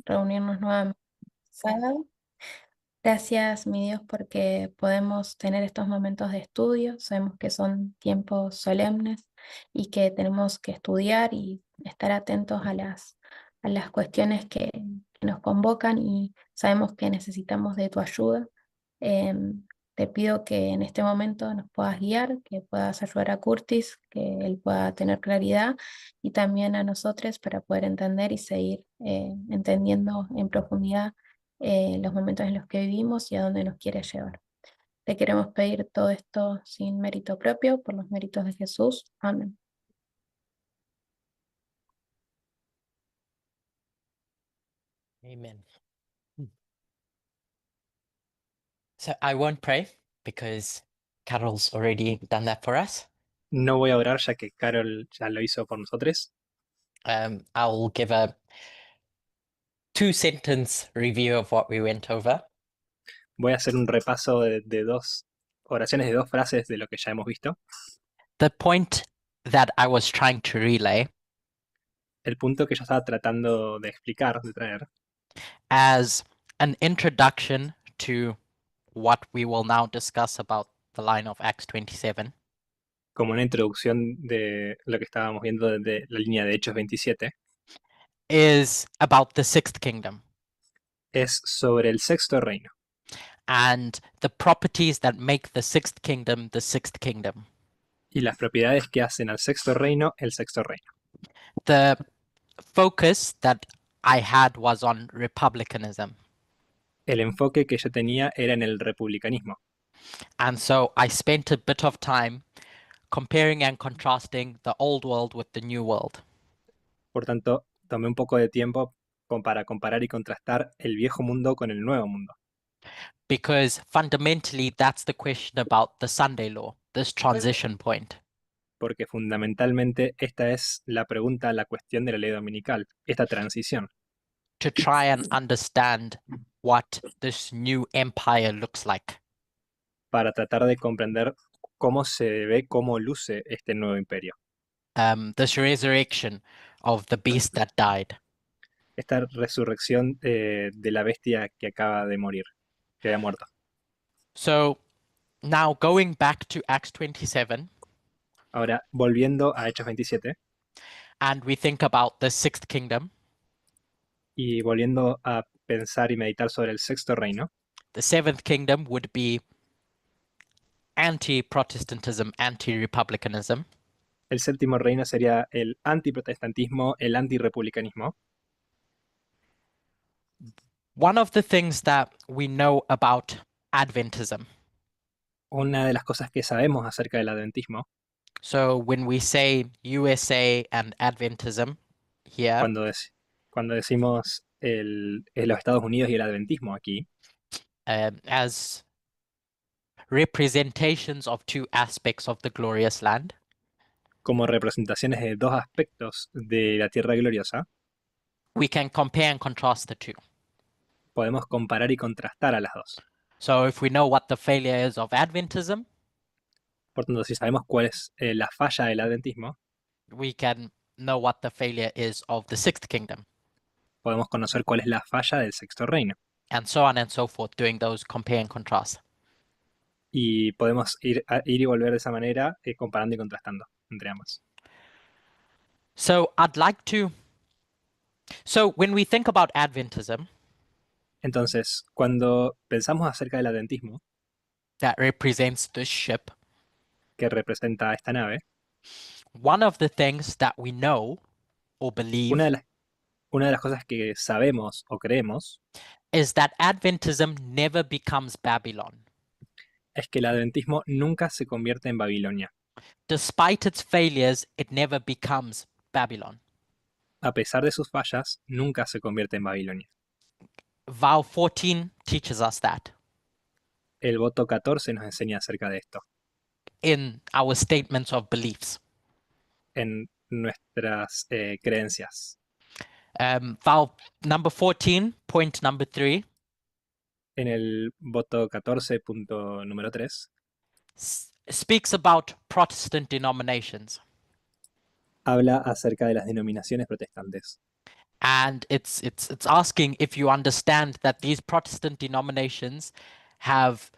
reunirnos nuevamente sábado. Gracias, mi Dios, porque podemos tener estos momentos de estudio. Sabemos que son tiempos solemnes y que tenemos que estudiar y estar atentos a las cuestiones que nos convocan y sabemos que necesitamos de tu ayuda. Te pido que en este momento nos puedas guiar, que puedas ayudar a Curtis, que él pueda tener claridad y también a nosotros para poder entender y seguir entendiendo en profundidad los momentos en los que vivimos y a dónde nos quiere llevar. Te queremos pedir todo esto sin mérito propio, por los méritos de Jesús. Amén. Amen. So I won't pray because Carol's already done that for us. No voy a orar ya que Carol ya lo hizo por nosotros. I'll give a 2-sentence review of what we went over. Voy a hacer un repaso de dos oraciones, de dos frases de lo que ya hemos visto. The point that I was trying to relay El punto que yo estaba tratando de explicar, de traer, as an introduction to what we will now discuss about the line of Acts 27 como una introducción de lo que estábamos viendo de la línea de Hechos 27, is about the sixth kingdom es sobre el sexto reino and the properties that make the sixth kingdom the sixth kingdom. y las propiedades que hacen al sexto reino el sexto reino. The focus that I had was on republicanism. El enfoque que yo tenía era en el republicanismo. And so I spent a bit of time comparing and contrasting the old world with the new world. Por tanto, tomé un poco de tiempo para comparar y contrastar el viejo mundo con el nuevo mundo. Because fundamentally, that's the question about the Sunday law, this transition point. Porque fundamentalmente esta es la pregunta, la cuestión de la ley dominical, esta transición, To try and understand what this new empire looks like. para tratar de comprender cómo se ve, cómo luce este nuevo imperio. This resurrection of the beast that died. Esta resurrección de la bestia que acaba de morir, que había muerto. So now going back to Acts 27, Ahora, volviendo a Hechos 27 and we think about the sixth kingdom, y volviendo a pensar y meditar sobre el sexto reino, the seventh kingdom would be anti-Protestantism, anti-republicanism. el séptimo reino sería el antiprotestantismo, el antirepublicanismo. One of the things that we know about Adventism. Una de las cosas que sabemos acerca del adventismo, So when we say USA and Adventism here, cuando decimos los Estados Unidos y el adventismo aquí, as representations of two aspects of the glorious land, como representaciones de dos aspectos de la tierra gloriosa, we can compare and contrast the two. podemos comparar y contrastar a las dos. So if we know what the failure is of Adventism, Por tanto, si sabemos cuál es la falla del adventismo, we can know what the failure is of the sixth kingdom, podemos conocer cuál es la falla del sexto reino. and so on and so forth, doing those compare and contrast. Y podemos ir y volver de esa manera, comparando y contrastando entre ambas. So when we think about Adventism, Entonces, cuando pensamos acerca del adventismo, that represents this ship, que representa esta nave, one of the things that we know or believe una de las cosas que sabemos o creemos is that Adventism never becomes Babylon. es que el adventismo nunca se convierte en Babilonia. Despite its failures, it never becomes Babylon. A pesar de sus fallas, nunca se convierte en Babilonia. Vow 14 teaches us that El voto 14 nos enseña acerca de esto, in our statements of beliefs. en nuestras creencias. Vow number 14, point number 3, En el voto 14, punto número 3, speaks about Protestant denominations. habla acerca de las denominaciones protestantes. And it's asking if you understand that these Protestant denominations have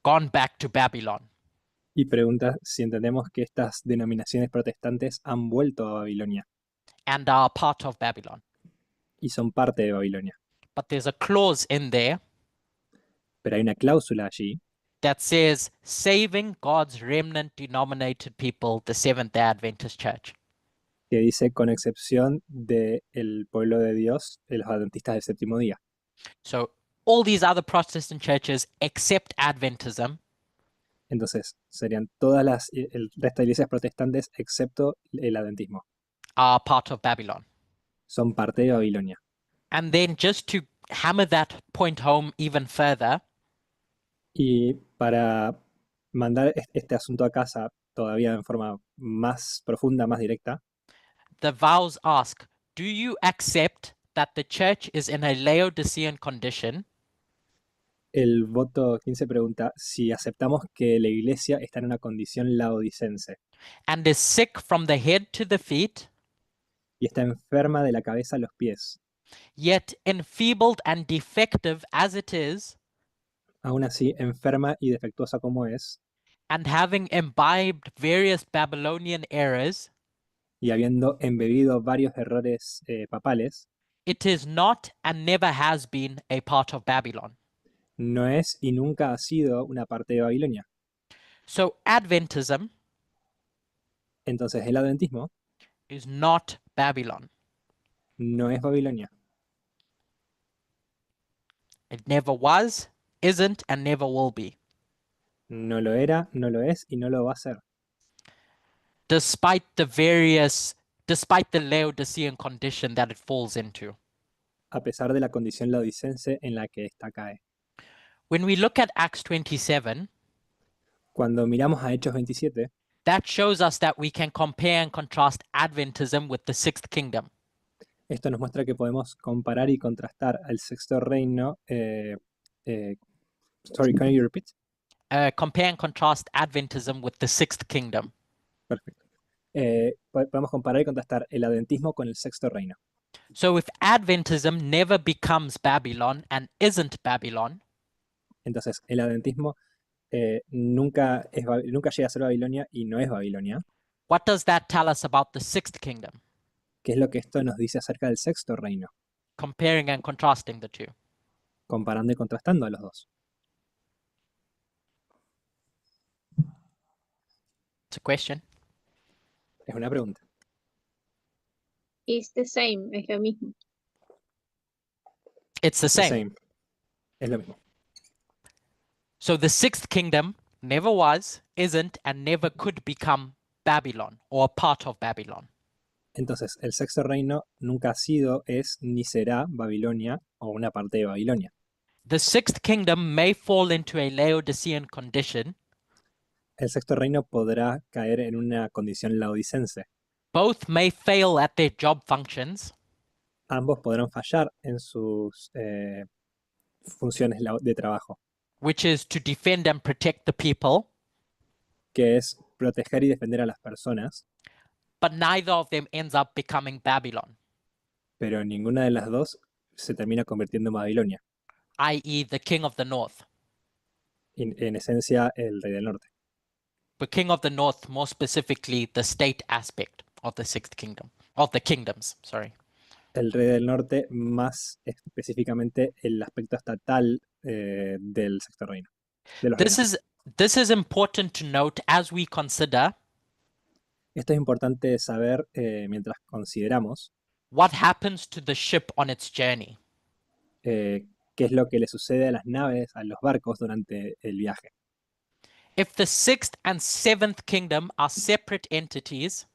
gone back to Babylon. Y pregunta si entendemos que estas denominaciones protestantes han vuelto a Babilonia and are part of Babylon. y son parte de Babilonia. But there's a clause in there Pero hay una cláusula allí that says saving God's remnant denominated people, the Seventh-day Adventist Church. que dice con excepción del pueblo de Dios, de los adventistas del séptimo día. So all these other Protestant churches, except Adventism, Entonces, serían todas el resto de iglesias protestantes excepto el adventismo. are part of Babylon. Son parte de Babilonia. And then just to hammer that point home even further, Y para mandar este asunto a casa todavía en forma más profunda, más directa, the vows ask, do you accept that the church is in a Laodicean condition el voto 15 pregunta si aceptamos que la iglesia está en una condición laodicense and is sick from the head to the feet, y está enferma de la cabeza a los pies. yet enfeebled and defective as it is, Aún así, enferma y defectuosa como es, and having imbibed various Babylonian errors, y habiendo embebido varios errores papales, it is not and never has been a part of Babylon. no es y nunca ha sido una parte de Babilonia. So Adventism Entonces, el adventismo is not Babylon. no es Babilonia. It never was, isn't, and never will be, No lo era, no lo es y no lo va a ser. despite the Laodicean condition that it falls into. A pesar de la condición laodicense en la que ésta cae. When we look at Acts 27, Cuando miramos a Hechos 27, that shows us that we can compare and contrast Adventism with the Sixth Kingdom. esto nos muestra que podemos comparar y contrastar al sexto reino. Sorry, can you repeat? Compare and contrast Adventism with the Sixth Kingdom. Perfecto. Podemos comparar y contrastar el adventismo con el sexto reino. So if Adventism never becomes Babylon and isn't Babylon, Entonces, el adventismo nunca llega a ser Babilonia y no es Babilonia. what does that tell us about the Sixth Kingdom? ¿Qué es lo que esto nos dice acerca del sexto reino? Comparing and contrasting the two. Comparando y contrastando a los dos. It's a question. Es una pregunta. It's the same, es lo mismo. It's the The same. same. Es lo mismo. So the Sixth Kingdom never was, isn't, and never could become Babylon or a part of Babylon. Entonces, el sexto reino nunca ha sido, es, ni será Babilonia o una parte de Babilonia. The Sixth Kingdom may fall into a Laodicean condition. El sexto reino podrá caer en una condición laodicense. Both may fail at their job functions, Ambos podrán fallar en sus funciones de trabajo, which is to defend and protect the people, que es proteger y defender a las personas, but neither of them ends up becoming Babylon, pero ninguna de las dos se termina convirtiendo en Babilonia. i.e., the king of the north. En esencia, el rey del norte. The king of the north, more specifically, the state aspect of the Sixth Kingdom, of the kingdoms, sorry. El rey del norte, más específicamente el aspecto estatal del sexto reino. De los reinos. This is important to note as we consider Esto es importante saber mientras consideramos what happens to the ship on its journey. qué es lo que le sucede a las naves, a los barcos durante el viaje. If the sixth and seventh kingdom are separate entities,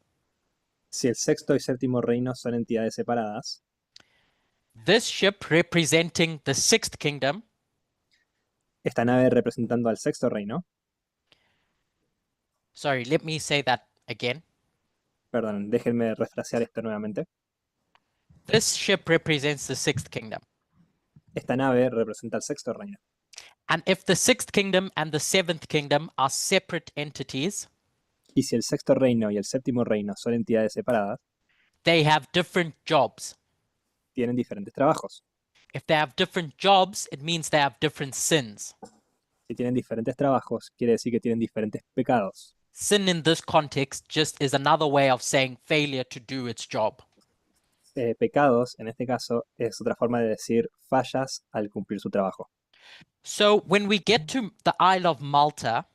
Si el sexto y séptimo reino son entidades separadas, this ship representing the sixth kingdom esta nave representando al sexto reino, sorry, let me say that again. perdón, déjenme refrasear esto nuevamente. This ship represents the sixth kingdom. Esta nave representa al sexto reino. And if the sixth kingdom and the seventh kingdom are separate entities, Y si el sexto reino y el séptimo reino son entidades separadas, they have different jobs. tienen diferentes trabajos. If they have different jobs, it means they have different sins. Si tienen diferentes trabajos, quiere decir que tienen diferentes pecados. Sin in this context just is another way of saying failure to do its job. Pecados, en este caso, es otra forma de decir fallas al cumplir su trabajo. So when we get to the Isle of Malta,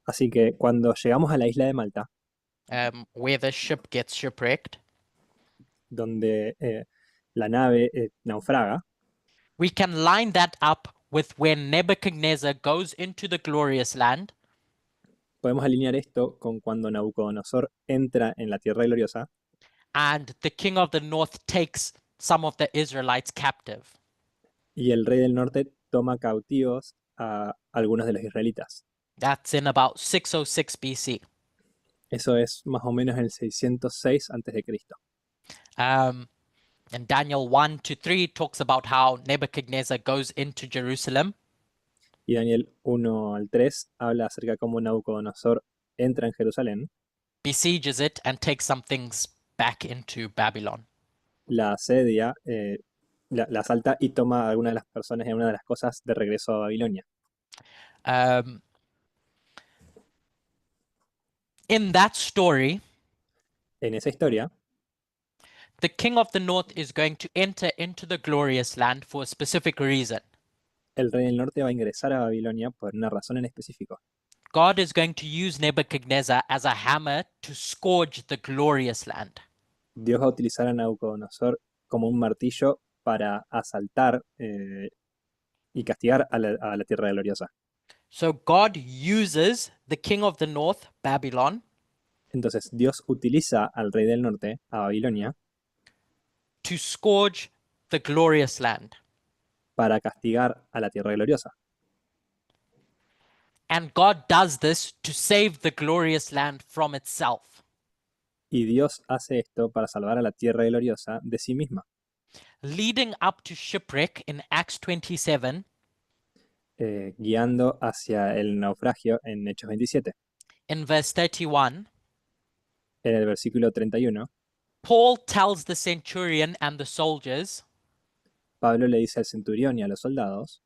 Así que cuando llegamos a la isla de Malta, where the ship gets shipwrecked, donde la nave naufraga, we can line that up with when Nebuchadnezzar goes into the glorious land podemos alinear esto con cuando Nabucodonosor entra en la tierra gloriosa and the king of the north takes some of the Israelites captive. y el rey del norte toma cautivos a algunos de los israelitas. That's in about 606 BC. Eso es más o menos en el 606 a.C. And Daniel 1 to 3 talks about how Nebuchadnezzar goes into Jerusalem Y Daniel 1 al 3 habla acerca de cómo Nabucodonosor entra en Jerusalén, besieges it, and takes some things back into Babylon. la asedia, la asalta y toma a algunas de las personas y algunas de las cosas de regreso a Babilonia. In that story, En esa historia, the king of the north is going to enter into the glorious land for a specific reason. el rey del norte va a ingresar a Babilonia por una razón en específico. God is going to use Nebuchadnezzar as a hammer to scourge the glorious land. Dios va a utilizar a Nabucodonosor como un martillo para asaltar y castigar a la tierra gloriosa. So God uses the king of the north, Babylon, Entonces Dios utiliza al rey del norte, a Babilonia, to scourge the glorious land. para castigar a la tierra gloriosa. And God does this to save the glorious land from itself. Y Dios hace esto para salvar a la tierra gloriosa de sí misma. Leading up to shipwreck in Acts 27, Guiando hacia el naufragio en Hechos 27. in verse 31, En el versículo 31, Paul tells the centurion and the soldiers Pablo le dice al centurión y a los soldados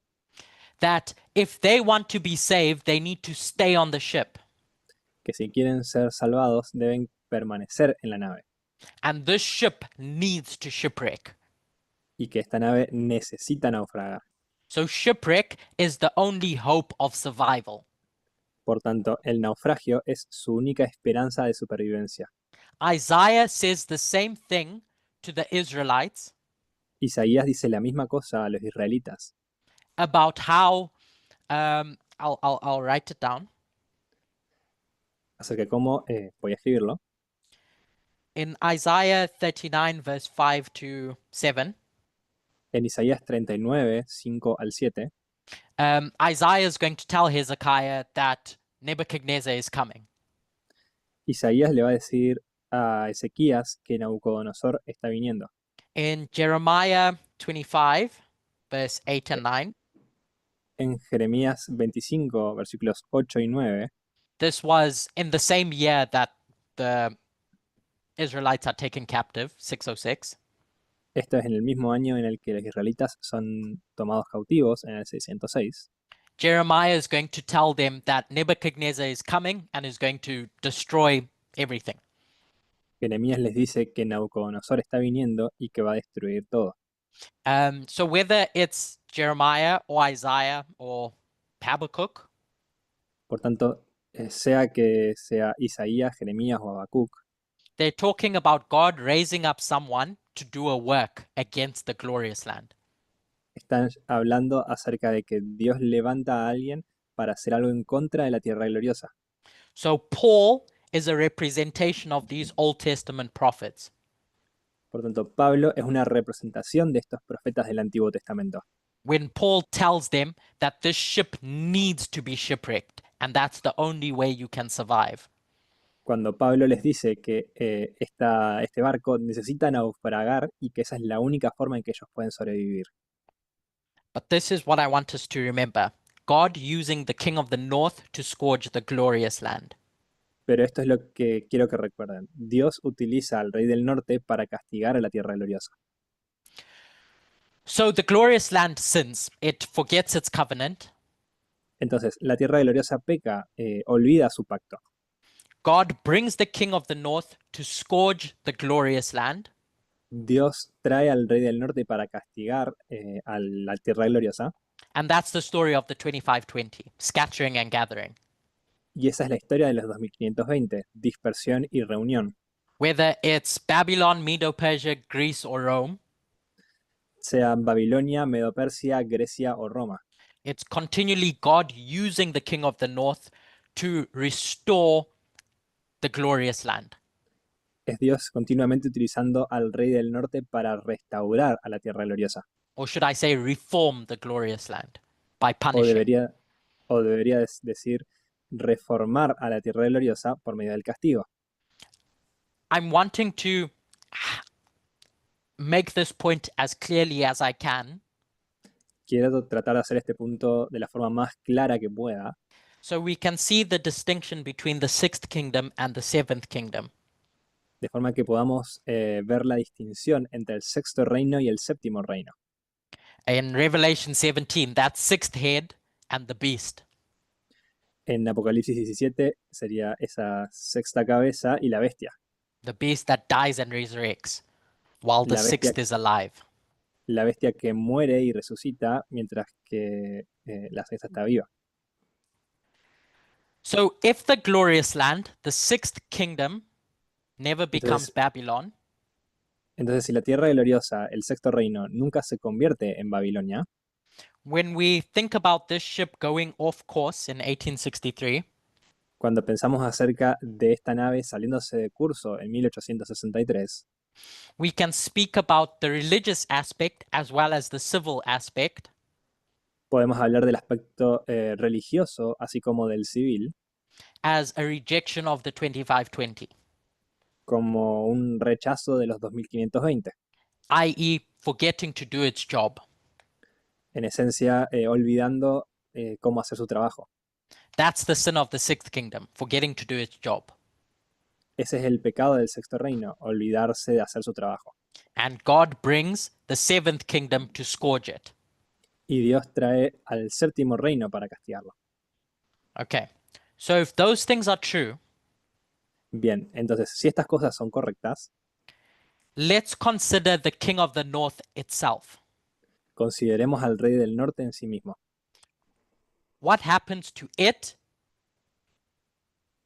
that if they want to be saved, they need to stay on the ship. que si quieren ser salvados deben permanecer en la nave And this ship needs to shipwreck. y que esta nave necesita naufragar. So shipwreck is the only hope of survival. Por tanto, el naufragio es su única esperanza de supervivencia. Isaiah says the same thing to the Israelites Isaías dice la misma cosa a los israelitas about how I'll write it down. acerca de cómo, voy a escribirlo, In Isaiah 39, verse 5 to 7, en Isaías 39, 5 al 7, Isaiah is going to tell Hezekiah that Nebuchadnezzar is coming. Isaías le va a decir a Ezequías que Nabucodonosor está viniendo. In Jeremiah 25, verse 8 and 9, En Jeremías 25, versículos 8 y 9, this was in the same year that the Israelites are taken captive, 606. esto es en el mismo año en el que los israelitas son tomados cautivos, en el 606. Jeremiah is going to tell them that Nebuchadnezzar is coming and is going to destroy everything. Jeremías les dice que Nabucodonosor está viniendo y que va a destruir todo. So whether it's Jeremiah or Isaiah or Habakkuk, Por tanto, sea que sea Isaías, Jeremías o Habacuc, they're talking about God raising up someone to do a work against the glorious land. están hablando acerca de que Dios levanta a alguien para hacer algo en contra de la tierra gloriosa. So Paul is a representation of these Old Testament prophets. Por tanto, Pablo es una representación de estos profetas del Antiguo Testamento. When Paul tells them that this ship needs to be shipwrecked and that's the only way you can survive. Cuando Pablo les dice que este barco necesita naufragar y que esa es la única forma en que ellos pueden sobrevivir. But this is what I want us to remember. God using the king of the north to scourge the glorious land. Pero esto es lo que quiero que recuerden. Dios utiliza al rey del norte para castigar a la tierra gloriosa. So the glorious land sins. It forgets its covenant. Entonces, la tierra gloriosa peca, olvida su pacto. God brings the king of the north to scourge the glorious land. Dios trae al rey del norte para castigar a la tierra gloriosa. And that's the story of the 2520, scattering and gathering. Y esa es la historia de los 2520, dispersión y reunión. Whether it's Babylon, Medo-Persia, Greece, or Rome, Sea Babilonia, Medo-Persia, Grecia o Roma. it's continually God using the king of the north to restore the glorious land. Es Dios continuamente utilizando al rey del norte para restaurar a la tierra gloriosa. Or should I say, reform the glorious land by O punishing. debería decir reformar a la tierra gloriosa por medio del castigo. I'm wanting to make this point as clearly as I can. Quiero tratar de hacer este punto de la forma más clara que pueda, So we can see the distinction between the sixth kingdom and the seventh kingdom. de forma que podamos ver la distinción entre el sexto reino y el séptimo reino. In Revelation 17, that sixth head and the beast. En Apocalipsis 17 sería esa sexta cabeza y la bestia. The beast that dies and resurrects, while the La bestia, sixth is alive. la bestia que muere y resucita mientras que la sexta está viva. So if the glorious land, the sixth kingdom, never becomes Entonces, Babylon, entonces, si la tierra gloriosa, el sexto reino, nunca se convierte en Babilonia, when we think about this ship going off course in 1863, cuando pensamos acerca de esta nave saliéndose de curso en 1863, we can speak about the religious aspect as well as the civil aspect. podemos hablar del aspecto religioso, así como del civil, As a rejection of the 2520, como un rechazo de los 2520. i.e., forgetting to do its job. En esencia, olvidando cómo hacer su trabajo. That's the sin of the sixth kingdom, forgetting to do its job. Ese es el pecado del sexto reino, olvidarse de hacer su trabajo. And God brings the seventh kingdom to scourge it. Y Dios trae al séptimo reino para castigarlo. Okay, so if those things are true, Bien, entonces, si estas cosas son correctas, let's consider the king of the north itself. consideremos al rey del norte en sí mismo. What happens to it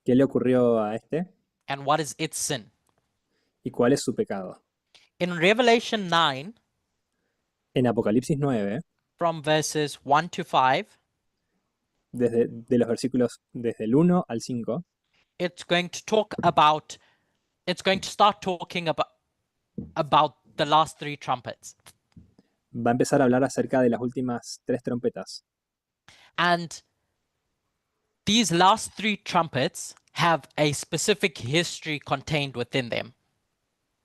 ¿Qué le ocurrió a este? and what is its sin? ¿Y cuál es su pecado? In Revelation 9, En Apocalipsis 9, from verses 1 to 5, de los versículos desde el 1 al 5, it's going to start talking about the last three trumpets. va a empezar a hablar acerca de las últimas tres trompetas. And these last three trumpets have a specific history contained within them.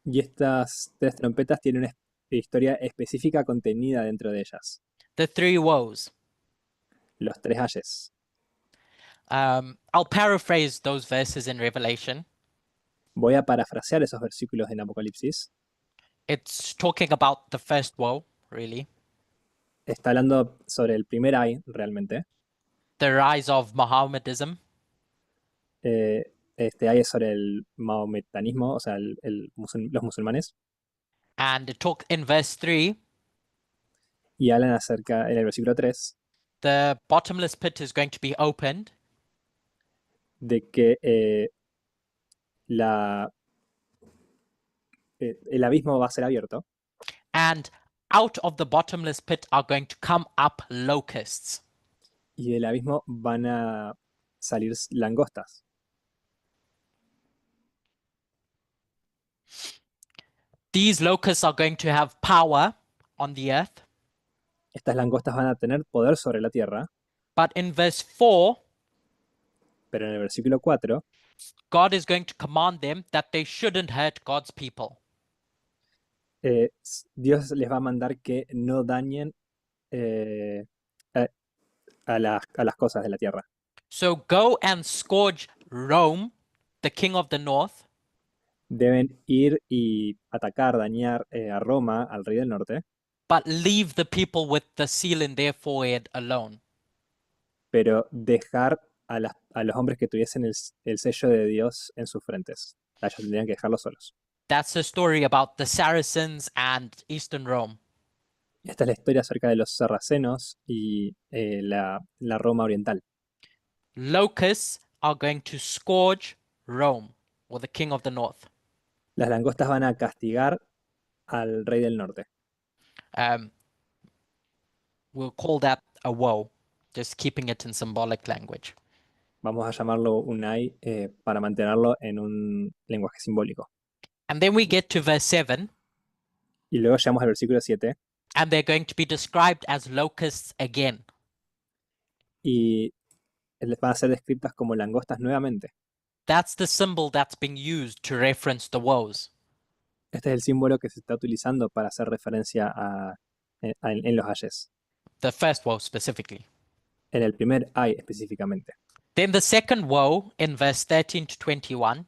Y estas tres trompetas tienen una historia específica contenida dentro de ellas. The three woes. Los tres ayes. I'll paraphrase those verses in Revelation. Voy a parafrasear esos versículos en Apocalipsis. It's talking about the first woe, really. Está hablando sobre el primer ay, realmente. The rise of Mohammedanism. Este ay es sobre el mahometanismo, o sea, los musulmanes. And it talk in verse 3, Y hablan acerca, en el versículo 3, the bottomless pit is going to be opened, de que el abismo va a ser abierto and out of the bottomless pit are going to come up locusts. y del abismo van a salir langostas. These locusts are going to have power on the earth. Estas langostas van a tener poder sobre la tierra, But in verse 4, pero en el versículo 4, God is going to command them that they shouldn't hurt God's people. Dios les va a mandar que no dañen a las cosas de la tierra. So go and scourge Rome the king of the north, deben ir y atacar, dañar a Roma, al rey del norte, but leave the people with the seal in their forehead alone. pero dejar a los hombres que tuviesen el sello de Dios en sus frentes. A ellos tendrían que dejarlos solos. That's a story about the Saracens and Eastern Rome. Esta es la historia acerca de los sarracenos y la Roma oriental. Locusts are going to scourge Rome, or the king of the north. Las langostas van a castigar al rey del norte. We'll call that a woe, just keeping it in symbolic language. Vamos a llamarlo un ay para mantenerlo en un lenguaje simbólico. And then we get to verse 7, Y luego llegamos al versículo 7 and they're going to be described as locusts again. y van a ser descritas como langostas nuevamente. That's the symbol that's being used to reference the woes. Este es el símbolo que se está utilizando para hacer referencia en los ayes. The first woe specifically. En el primer ay específicamente. Then the second woe in verse 13 to 21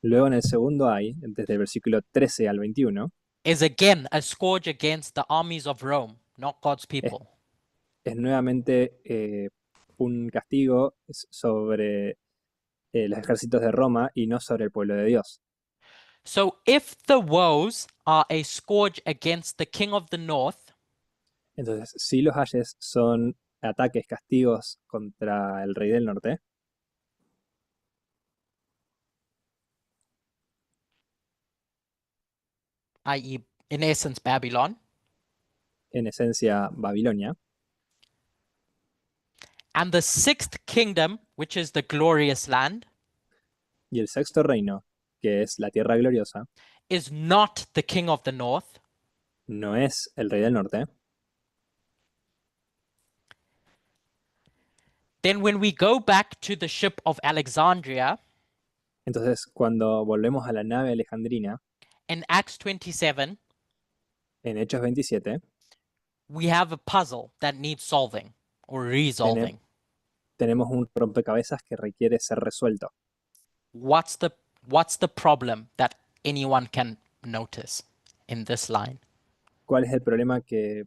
Luego en el segundo ay, desde el versículo 13 al 21, is again a scourge against the armies of Rome, not God's people. es nuevamente un castigo sobre los ejércitos de Roma y no sobre el pueblo de Dios. So if the woes are a scourge against the king of the north, Entonces, si los ayes son ataques, castigos contra el rey del norte, i.e., in essence, Babylon, en esencia Babilonia, and the sixth kingdom, which is the glorious land, y el sexto reino, que es la tierra gloriosa, is not the king of the north, no es el rey del norte, then when we go back to the ship of Alexandria entonces cuando volvemos a la nave alejandrina, in Acts 27, en Hechos 27, we have a puzzle that needs solving or resolving. tenemos un rompecabezas que requiere ser resuelto. What's the problem that anyone can notice in this line? ¿Cuál es el problema que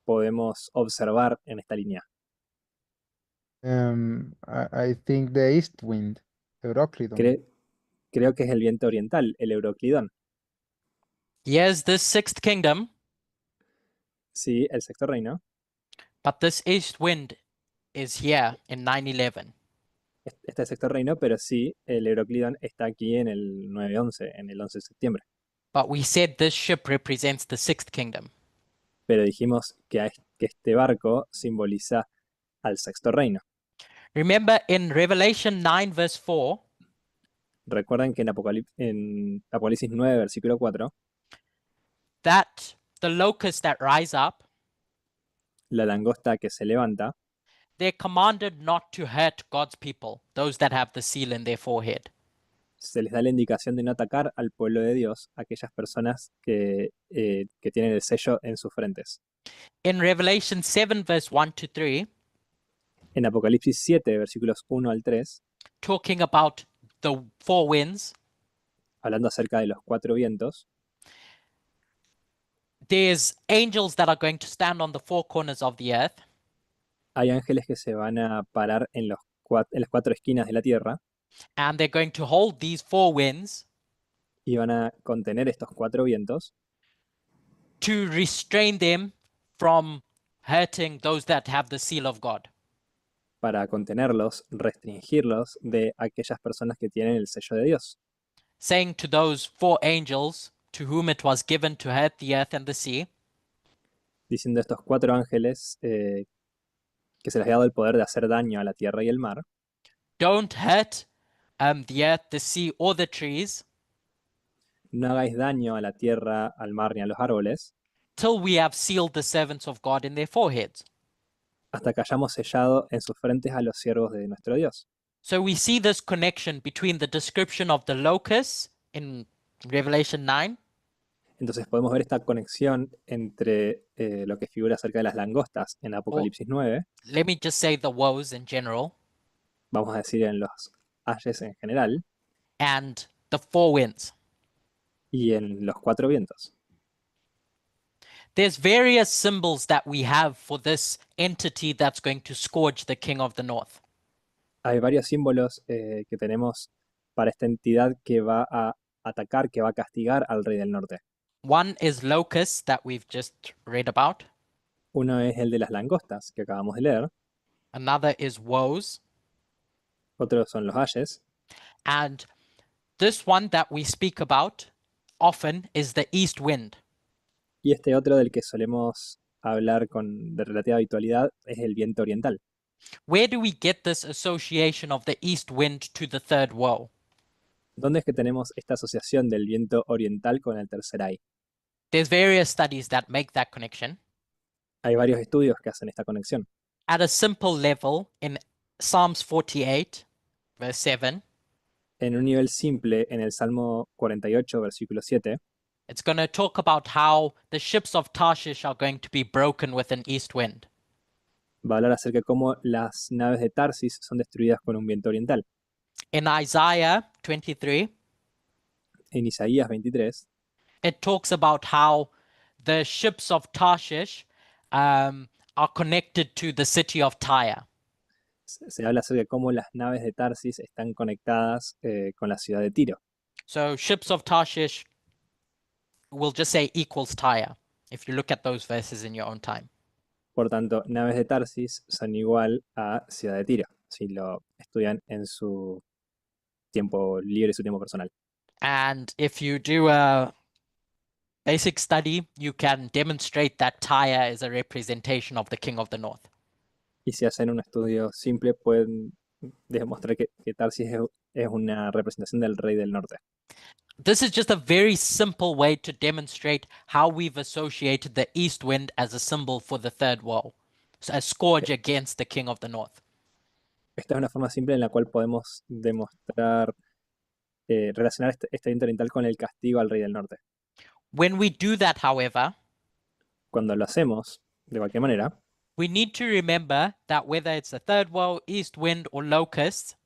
podemos observar en esta línea? I think the east wind, Euroclydon. Creo que es el viento oriental, el Euroclidón. Here's this sixth kingdom, Sí, el sexto reino. but this east wind is here in 911. Este es el sexto reino, pero sí, el Euroclidón está aquí en el 9/11, en el 11 de septiembre. But we said this ship represents the sixth kingdom. Pero dijimos que este barco simboliza al sexto reino. Remember in Revelation 9, verse 4, Recuerden que en Apocalipsis 9, versículo 4, that the locusts that rise up, la langosta que se levanta, they're commanded not to hurt God's people, those that have the seal in their forehead. se les da la indicación de no atacar al pueblo de Dios, aquellas personas que tienen el sello en sus frentes. In Revelation 7, verse 1 to 3, En Apocalipsis 7, versículos 1 al 3, talking about the four winds, hablando acerca de los cuatro vientos, there's angels that are going to stand on the four corners of the earth, hay ángeles que se van a parar en las cuatro esquinas de la tierra and they're going to hold these four winds y van a contener estos cuatro vientos to restrain them from hurting those that have the seal of God. para contenerlos, restringirlos de aquellas personas que tienen el sello de Dios, Saying to those four angels to whom it was given to hurt the earth and the sea, diciendo a estos cuatro ángeles que se les ha dado el poder de hacer daño a la tierra y el mar, don't hurt the earth, the sea, or the trees no hagáis daño a la tierra, al mar ni a los árboles, till we have sealed the servants of God in their foreheads. hasta que hayamos sellado en sus frentes a los siervos de nuestro Dios. So we see this connection between the description of the locusts in Revelation 9 Entonces podemos ver esta conexión entre lo que figura acerca de las langostas en Apocalipsis 9, let me just say the woes in general, vamos a decir en los ayes en general, and the four winds. y en los cuatro vientos. There's various symbols that we have for this entity that's going to scourge the king of the north. Hay varios símbolos que tenemos para esta entidad que va a atacar, que va a castigar al rey del norte. One is locusts that we've just read about. Uno es el de las langostas, que acabamos de leer. Another is woes. Otros son los ayes. And this one that we speak about often is the east wind. Y este otro del que solemos hablar de relativa habitualidad es el viento oriental. Where do we get this association of the east wind to the third woe? ¿Dónde es que tenemos esta asociación del viento oriental con el tercer ay? There's various studies that make that connection. Hay varios estudios que hacen esta conexión. At a simple level, in Psalms 48, verse 7, En un nivel simple, en el Salmo 48, versículo 7, it's going to talk about how the ships of Tarshish are going to be broken with an east wind. va a hablar acerca de cómo las naves de Tarsis son destruidas con un viento oriental. In Isaiah 23, En Isaías 23, it talks about how the ships of Tarshish are connected to the city of Tyre. se habla acerca de cómo las naves de Tarsis están conectadas con la ciudad de Tiro. So ships of Tarshish, we'll just say equals Tyre, if you look at those verses in your own time. Por tanto, naves de Tarsis son igual a ciudad de Tiro, si lo estudian en su tiempo libre, su tiempo personal. And if you do a basic study, you can demonstrate that Tyre is a representation of the king of the north. Y si hacen un estudio simple, pueden demostrar que Tarsis es una representación del rey del norte. This is just a very simple way to demonstrate how we've associated the east wind as a symbol for the third woe, so a scourge against the king of the north. Esta es una forma simple en la cual podemos demostrar, relacionar este viento oriental con el castigo al rey del norte. When we do that, however, Cuando lo hacemos, de cualquier manera, we need to remember that whether it's the third woe, east wind, or locusts,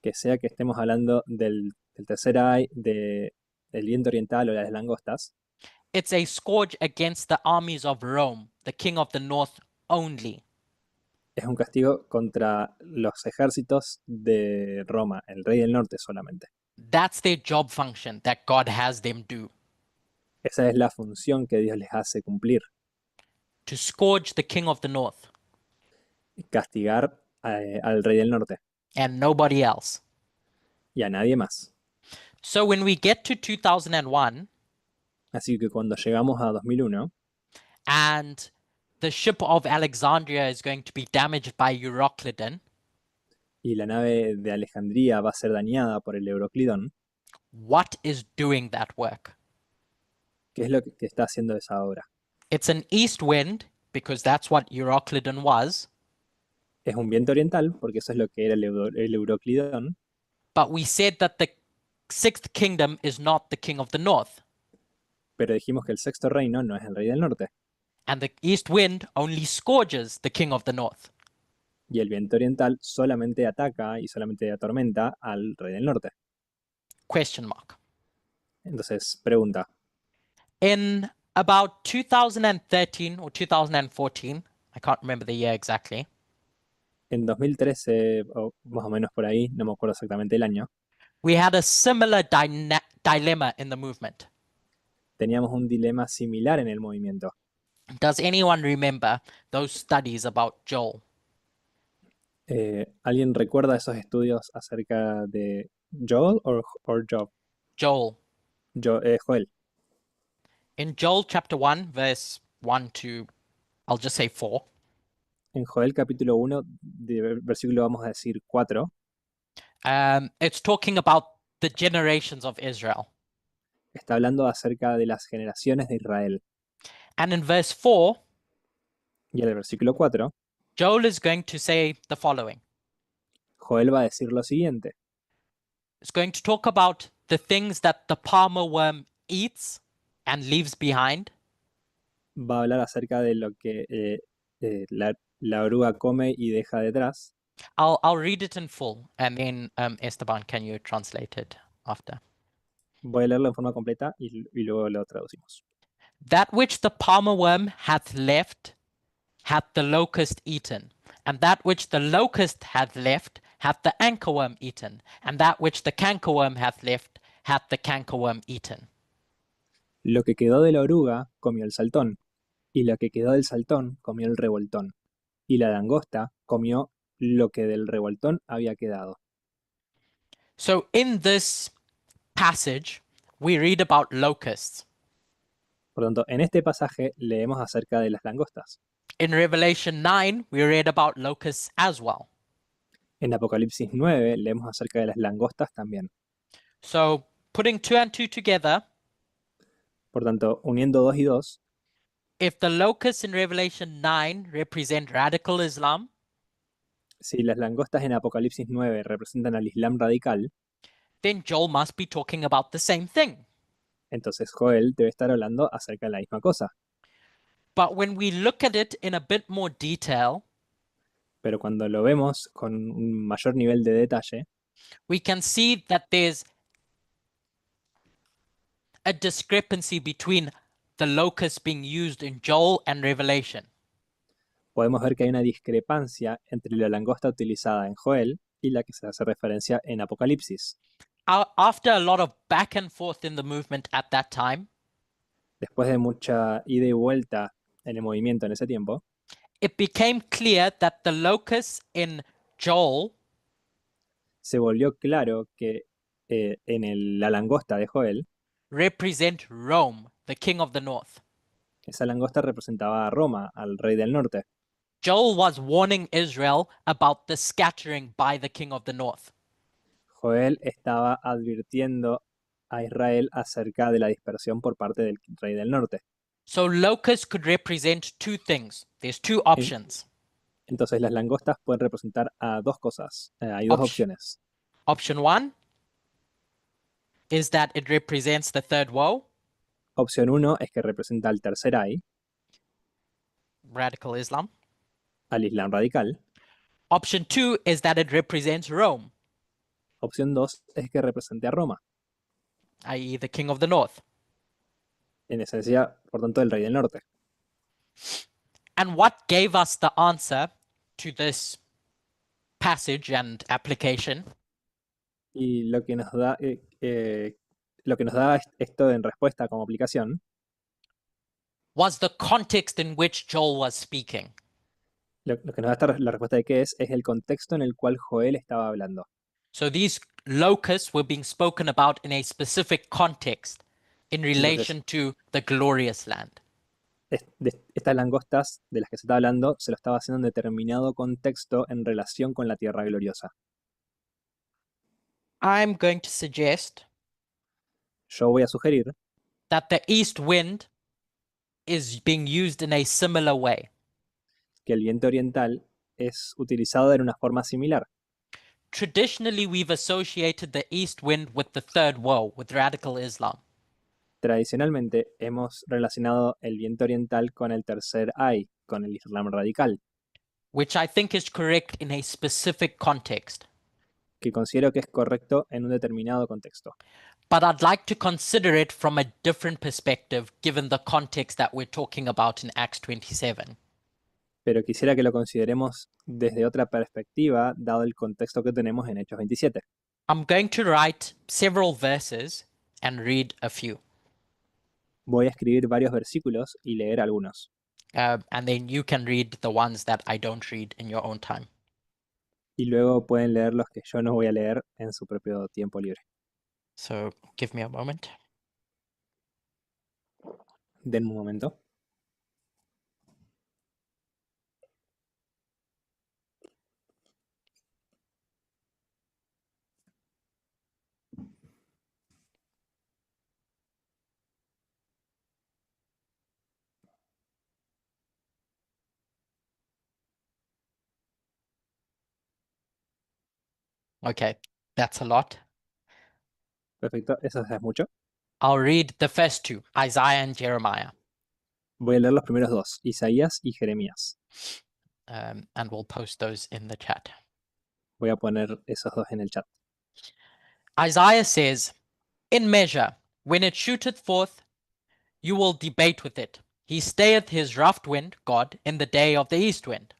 que sea que estemos hablando del tercer ay, del viento oriental o las langostas, it's a scourge against the armies of Rome, the king of the north only. es un castigo contra los ejércitos de Roma, el rey del norte solamente. That's their job function that God has them do, Esa es la función que Dios les hace cumplir, to scourge the king of the north castigar al rey del norte and nobody else. y a nadie más. So when we get to 2001 Así que cuando llegamos a 2001 and the ship of Alexandria is going to be damaged by Euroclydon, y la nave de Alejandría va a ser dañada por el Euroclidón, what is doing that work? ¿qué es lo que está haciendo esa obra? It's an east wind, because that's what Euroclydon was, Es un viento oriental, porque eso es lo que era el Euroclidón, but we said that the sixth kingdom is not the king of the north, pero dijimos que el sexto reino no es el rey del norte, and the east wind only scourges the king of the north. y el viento oriental solamente ataca y solamente atormenta al rey del norte. Question mark. Entonces, pregunta, In about 2013 or 2014, I can't remember the year exactly, en 2013, o más o menos por ahí, no me acuerdo exactamente el año, we had a similar dilemma in the movement. teníamos un dilema similar en el movimiento. Does anyone remember those studies about Joel? ¿Alguien recuerda esos estudios acerca de Joel o Job? Joel. Joel. In Joel chapter 1, verse 1 to, I'll just say 4, En Joel capítulo 1, versículo vamos a decir 4, it's talking about the generations of Israel. está hablando acerca de las generaciones de Israel. And in verse 4, Y en el versículo 4, Joel is going to say the following. Joel va a decir lo siguiente. It's going to talk about the things that the palmer worm eats and leaves behind. Va a hablar acerca de lo que la oruga come y deja detrás. I'll read it in full, and then Esteban, can you translate it? after. Voy a leerlo en forma completa y luego lo traducimos. That which the palmer worm hath left, hath the locust eaten. And that which the locust hath left, hath the anchorworm eaten. And that which the cankerworm hath left, hath the cankerworm eaten. Lo que quedó de la oruga comió el saltón, y lo que quedó del saltón comió el revoltón, y la langosta comió lo que del revoltón había quedado. So in this passage, we read about locusts. Por tanto, en este pasaje leemos acerca de las langostas. In Revelation 9, we read about locusts as well. En Apocalipsis 9 leemos acerca de las langostas también. So putting 2 and 2 together, Por tanto, uniendo 2 y 2, if the locusts in Revelation 9 represent radical Islam, si las langostas en Apocalipsis 9 representan al Islam radical, then Joel must be talking about the same thing. entonces Joel debe estar hablando acerca de la misma cosa. But when we look at it in a bit more detail, Pero cuando lo vemos con un mayor nivel de detalle, we can see that there's a discrepancy between the locusts being used in Joel and Revelation. podemos ver que hay una discrepancia entre la langosta utilizada en Joel y la que se hace referencia en Apocalipsis. After a lot of back and forth in the movement at that time, Después de mucha ida y vuelta en el movimiento en ese tiempo, it became clear that the locusts in Joel se volvió claro que la langosta de Joel, represent Rome, the king of the north. esa langosta representaba a Roma, al rey del norte. Joel was warning Israel about the scattering by the king of the north. Joel estaba advirtiendo a Israel acerca de la dispersión por parte del rey del norte. So locusts could represent two things. There's two options. Entonces las langostas pueden representar a dos cosas. Hay dos opciones. Option 1 is that it represents the third woe, Opción 1 es que representa al tercer ay, radical Islam. al Islam radical. Option 2 is that it represents Rome, Opción 2 es que represente a Roma, i.e. the king of the north. en esencia, por tanto, el rey del norte. And what gave us the answer to this passage and application Y lo que nos da esto en respuesta como aplicación, was the context in which Joel was speaking. lo que nos da la respuesta de qué es el contexto en el cual Joel estaba hablando. So these locusts were being spoken about in a specific context in relation to the glorious land. Estas langostas de las que se está hablando se lo estaba haciendo en determinado contexto en relación con la tierra gloriosa. I'm going to suggest Yo voy a sugerir that the east wind is being used in a similar way. que el viento oriental es utilizado de una forma similar. Traditionally, we've associated the east wind with the third woe, with radical Islam. Tradicionalmente hemos relacionado el viento oriental con el tercer ay, con el Islam radical, Which I think is correct in a specific context. que considero que es correcto en un determinado contexto. But I'd like to consider it from a different perspective given the context that we're talking about in Acts 27. Pero quisiera que lo consideremos desde otra perspectiva, dado el contexto que tenemos en Hechos 27. I'm going to write several verses and read a few. Voy a escribir varios versículos y leer algunos. And then you can read the ones that I don't read in your own time. Y luego pueden leer los que yo no voy a leer en su propio tiempo libre. So give me a moment. Denme un momento. Okay, that's a lot. Perfecto, eso es mucho. I'll read the first two, Isaiah and Jeremiah, Voy a leer los primeros dos, Isaías y Jeremías. and we'll post those in the chat. Voy a poner esos dos en el chat. Isaiah says, In measure, when it shooteth forth, you will debate with it. He stayeth his rough wind, God, in the day of the east wind.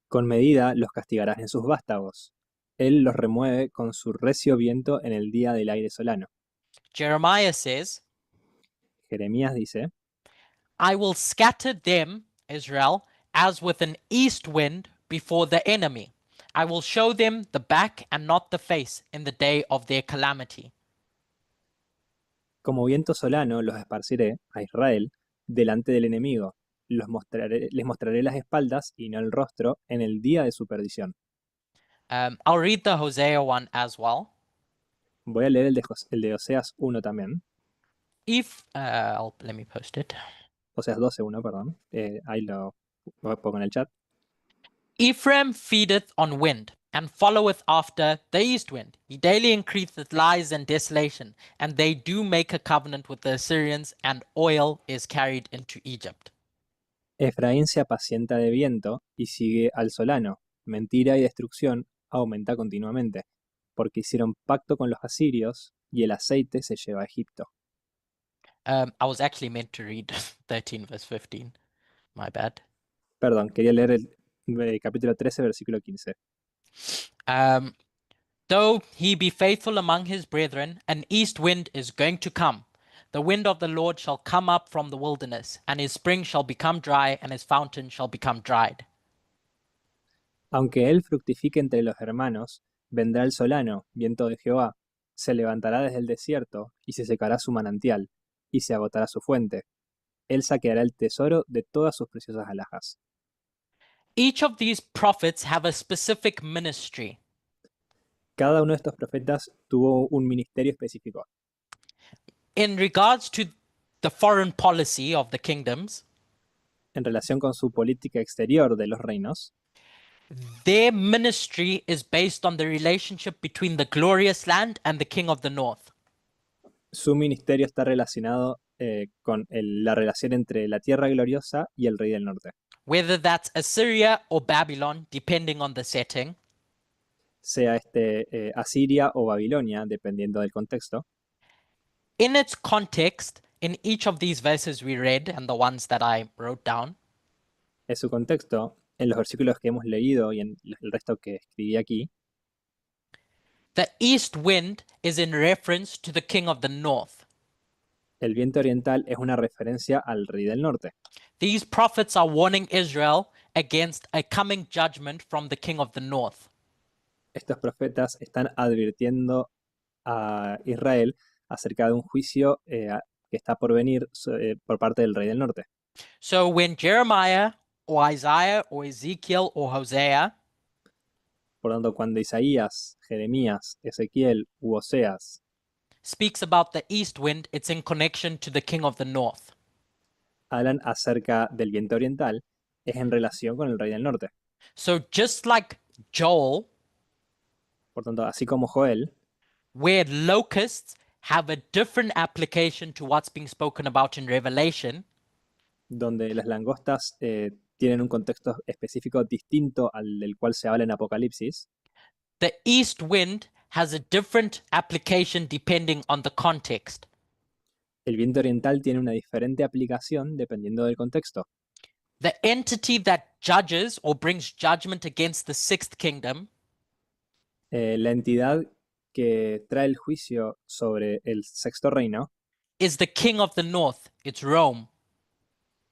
Con medida los castigarás en sus vástagos. Él los remueve con su recio viento en el día del aire solano. Jeremiah says, Jeremías dice, I will scatter them, Israel, as with an east wind before the enemy. I will show them the back and not the face in the day of their calamity. como viento solano los esparciré a Israel delante del enemigo. Les mostraré las espaldas y no el rostro en el día de su perdición. I'll read the Hosea one as well. Voy a leer el de Oseas 1 también. Let me post it. Oseas 12:1, perdón. Ahí lo pongo en el chat. Ephraim feedeth on wind, and followeth after the east wind. He daily increaseth lies and desolation, and they do make a covenant with the Assyrians, and oil is carried into Egypt. Efraín se apacienta de viento y sigue al solano. Mentira y destrucción aumenta continuamente, porque hicieron pacto con los asirios y el aceite se lleva a Egipto. I was actually meant to read 13 verse 15. My bad. Perdón, quería leer el capítulo 13, versículo 15. Though he be faithful among his brethren, an east wind is going to come. The wind of the Lord shall come up from the wilderness, and his spring shall become dry, and his fountain shall become dried. Aunque él fructifique entre los hermanos, vendrá el solano, viento de Jehová, se levantará desde el desierto, y se secará su manantial, y se agotará su fuente. Él saqueará el tesoro de todas sus preciosas alhajas. Each of these prophets have a specific ministry. Cada uno de estos profetas tuvo un ministerio específico. In regards to the foreign policy of the kingdoms, En relación con su política exterior de los reinos, their ministry is based on the relationship between the glorious land and the king of the north. su ministerio está relacionado con la relación entre la tierra gloriosa y el rey del norte. Whether that's Assyria or Babylon, depending on the setting, Sea Asiria o Babilonia, dependiendo del contexto. in its context, in each of these verses we read and the ones that I wrote down, En su contexto, en los versículos que hemos leído y en el resto que escribí aquí, the east wind is in reference to the king of the north. el viento oriental es una referencia al rey del norte. These prophets are warning Israel against a coming judgment from the king of the north. Estos profetas están advirtiendo a Israel acerca de un juicio que está por venir por parte del rey del norte. So when Jeremiah or Isaiah or Ezekiel or Hosea Por lo tanto, cuando Isaías, Jeremías, Ezequiel u Oseas speaks about the east wind, it's in connection to the king of the north. hablan acerca del viento oriental, es en relación con el rey del norte. So just like Joel, Por tanto, así como Joel, where locusts have a different application to what's being spoken about in Revelation, donde las langostas tienen un contexto específico distinto al del cual se habla en Apocalipsis, the east wind has a different application depending on the context. el viento oriental tiene una diferente aplicación dependiendo del contexto. The entity that judges or brings judgment against the sixth kingdom La entidad que trae el juicio sobre el sexto reino is the king of the north, it's Rome.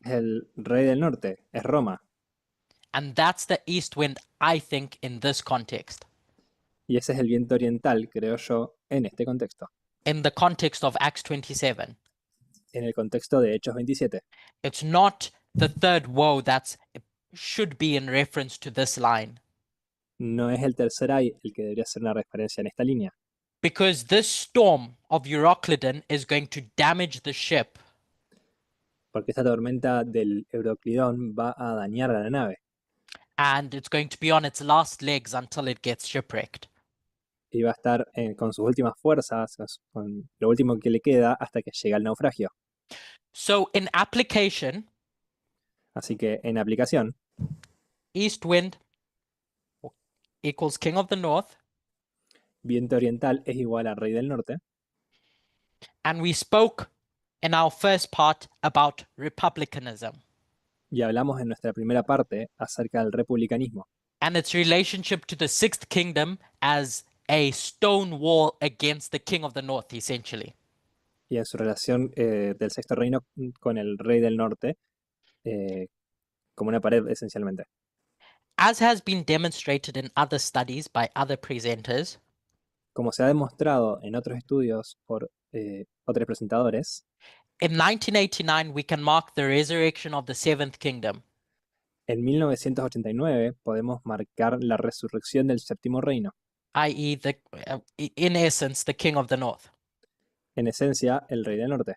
es el rey del norte, es Roma. And that's the east wind, I think, in this context, Y ese es el viento oriental, creo yo, en este contexto, in the context of Acts 27. en el contexto de Hechos 27. It's not the third woe that should be in reference to this line, No es el tercer ay el que debería ser una referencia en esta línea, because this storm of Euroclydon is going to damage the ship. porque esta tormenta del Euroclidón va a dañar a la nave And it's going to be on its last legs until it gets shipwrecked. y va a estar con sus últimas fuerzas, con lo último que le queda hasta que llegue al naufragio. So in application, Así que en aplicación, east wind equals king of the north, viento oriental es igual a rey del norte, And we spoke in our first part about republicanism Y hablamos en nuestra primera parte acerca del republicanismo and its relationship to the Sixth Kingdom as a stone wall against the king of the north, essentially. y en su relación del Sexto Reino con el Rey del Norte como una pared esencialmente. As has been demonstrated in other studies by other presenters, Como se ha demostrado en otros estudios por otros presentadores, in 1989 we can mark the resurrection of the Seventh Kingdom. en 1989 podemos marcar la resurrección del Séptimo Reino, i.e., in essence, the king of the north, en esencia el Rey del Norte,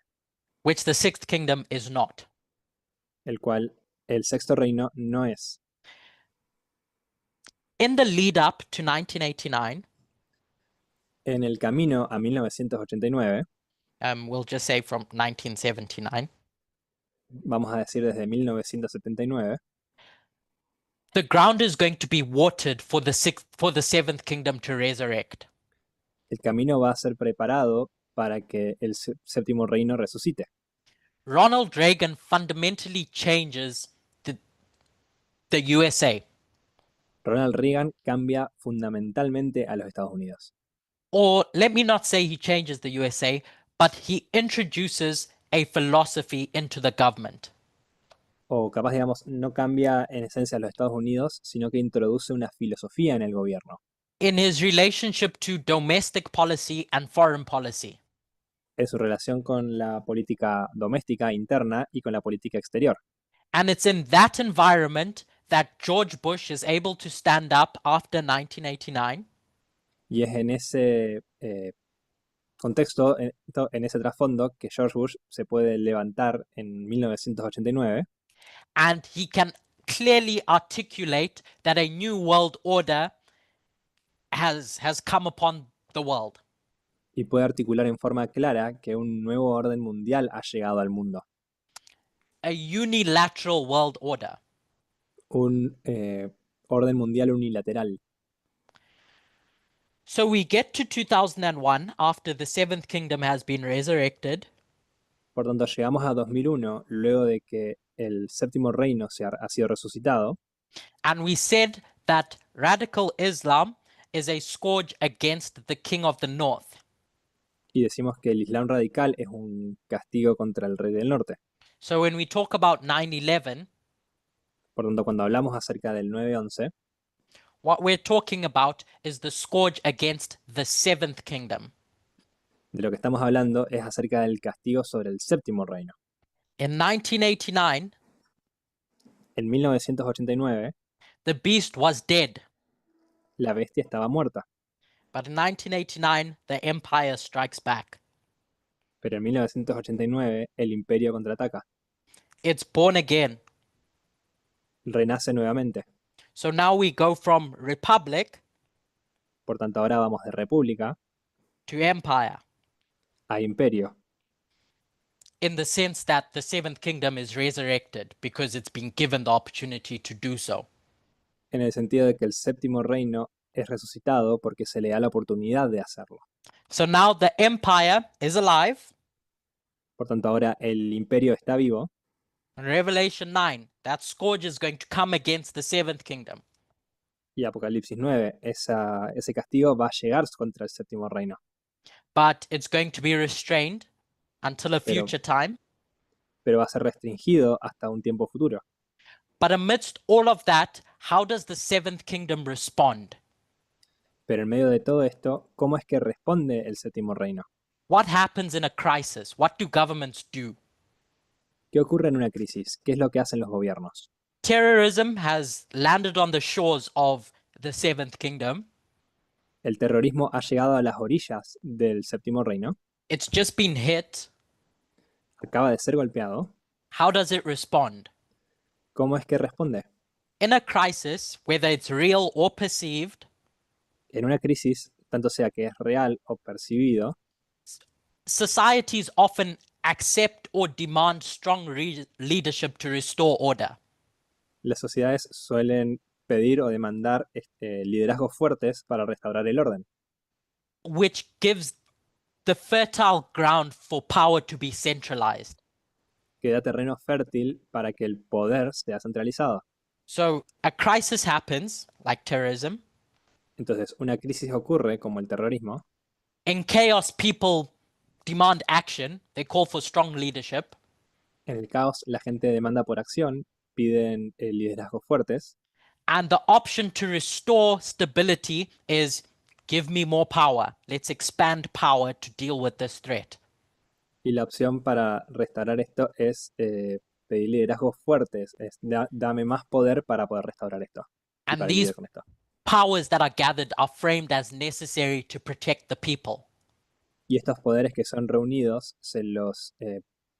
which the Sixth Kingdom is not. el cual el Sexto Reino no es. In the lead up to 1989, En el camino a 1989, we'll just say from 1979, vamos a decir desde 1979, the ground is going to be watered for the Seventh Kingdom to resurrect. el camino va a ser preparado para que el Séptimo Reino resucite. Ronald Reagan fundamentally changes the USA. Ronald Reagan cambia fundamentalmente a los Estados Unidos. Or let me not say he changes the USA, but he introduces a philosophy into the government. O capaz, digamos, no cambia en esencia a los Estados Unidos, sino que introduce una filosofía en el gobierno, In his relationship to domestic policy and foreign policy. en su relación con la política doméstica interna y con la política exterior. And it's in that environment that George Bush is able to stand up after 1989 Y es en ese contexto, en ese trasfondo, que George Bush se puede levantar en 1989 and he can clearly articulate that a new world order has come upon the world. y puede articular en forma clara que un nuevo orden mundial ha llegado al mundo. A unilateral world order. Un orden mundial unilateral. So we get to 2001 after the Seventh Kingdom has been resurrected. Por tanto, llegamos a 2001, luego de que el Séptimo Reino ha sido resucitado, And we said that radical Islam is a scourge against the king of the north. y decimos que el Islam radical es un castigo contra el Rey del Norte. So when we talk about 9/11, Por tanto, cuando hablamos acerca del 9/11, what we're talking about is the scourge against the Seventh Kingdom. de lo que estamos hablando es acerca del castigo sobre el Séptimo Reino. In 1989, En 1989, the beast was dead. la bestia estaba muerta, But in 1989, the empire strikes back. pero en 1989 el imperio contraataca, It's born again. renace nuevamente. So now we go from republic Por tanto, ahora vamos de república to empire, a imperio, in the sense that the Seventh Kingdom is resurrected because it's been given the opportunity to do so. en el sentido de que el Séptimo Reino es resucitado porque se le da la oportunidad de hacerlo. So now the empire is alive. Por tanto, ahora el imperio está vivo. In Revelation 9, that scourge is going to come against the Seventh Kingdom. Y Apocalipsis 9, ese castigo va a llegar contra el Séptimo Reino, But it's going to be restrained until a Pero- future time. pero va a ser restringido hasta un tiempo futuro. But amidst all of that, how does the Seventh Kingdom respond? Pero en medio de todo esto, ¿cómo es que responde el Séptimo Reino? What happens in a crisis? What do governments do? ¿Qué ocurre en una crisis? ¿Qué es lo que hacen los gobiernos? Terrorism has landed on the shores of the Seventh Kingdom. El terrorismo ha llegado a las orillas del Séptimo Reino, It's just been hit. acaba de ser golpeado. How does it respond? ¿Cómo es que responde? In a crisis, whether it's real or perceived, En una crisis, tanto sea que es real o percibido, societies often accept or demand strong leadership to restore order. las sociedades suelen pedir o demandar liderazgos fuertes para restaurar el orden, Which gives the fertile ground for power to be centralized. que da terreno fértil para que el poder sea centralizado. So a crisis happens, like terrorism. Entonces, una crisis ocurre, como el terrorismo. In chaos, people demand action. They call for strong leadership. En el caos, la gente demanda por acción, piden liderazgos fuertes, And the option to restore stability is give me more power. Let's expand power to deal with this threat. y la opción para restaurar esto es pedir liderazgos fuertes, es dame más poder para poder restaurar esto y And para these lidiar con esto. powers that are gathered are framed as necessary to protect the people. Y estos poderes que son reunidos se los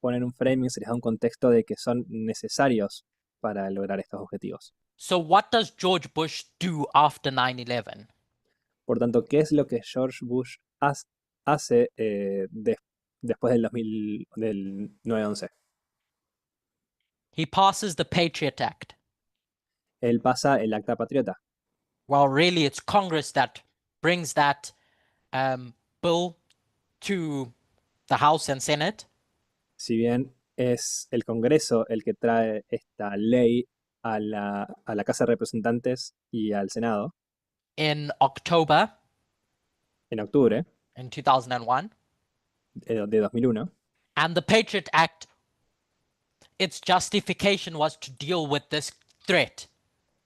ponen un framing, se les da un contexto de que son necesarios para lograr estos objetivos. So what does George Bush do after 9/11? Por tanto, ¿qué es lo que George Bush hace después del 9/11? He passes the Patriot Act. Él pasa el Acta Patriota. Well, really, it's Congress that brings that bill to the House and Senate. Si bien es el Congreso el que trae esta ley a la Casa de Representantes y al Senado In October en octubre in 2001. de 2001, And the Patriot Act, its justification was to deal with this threat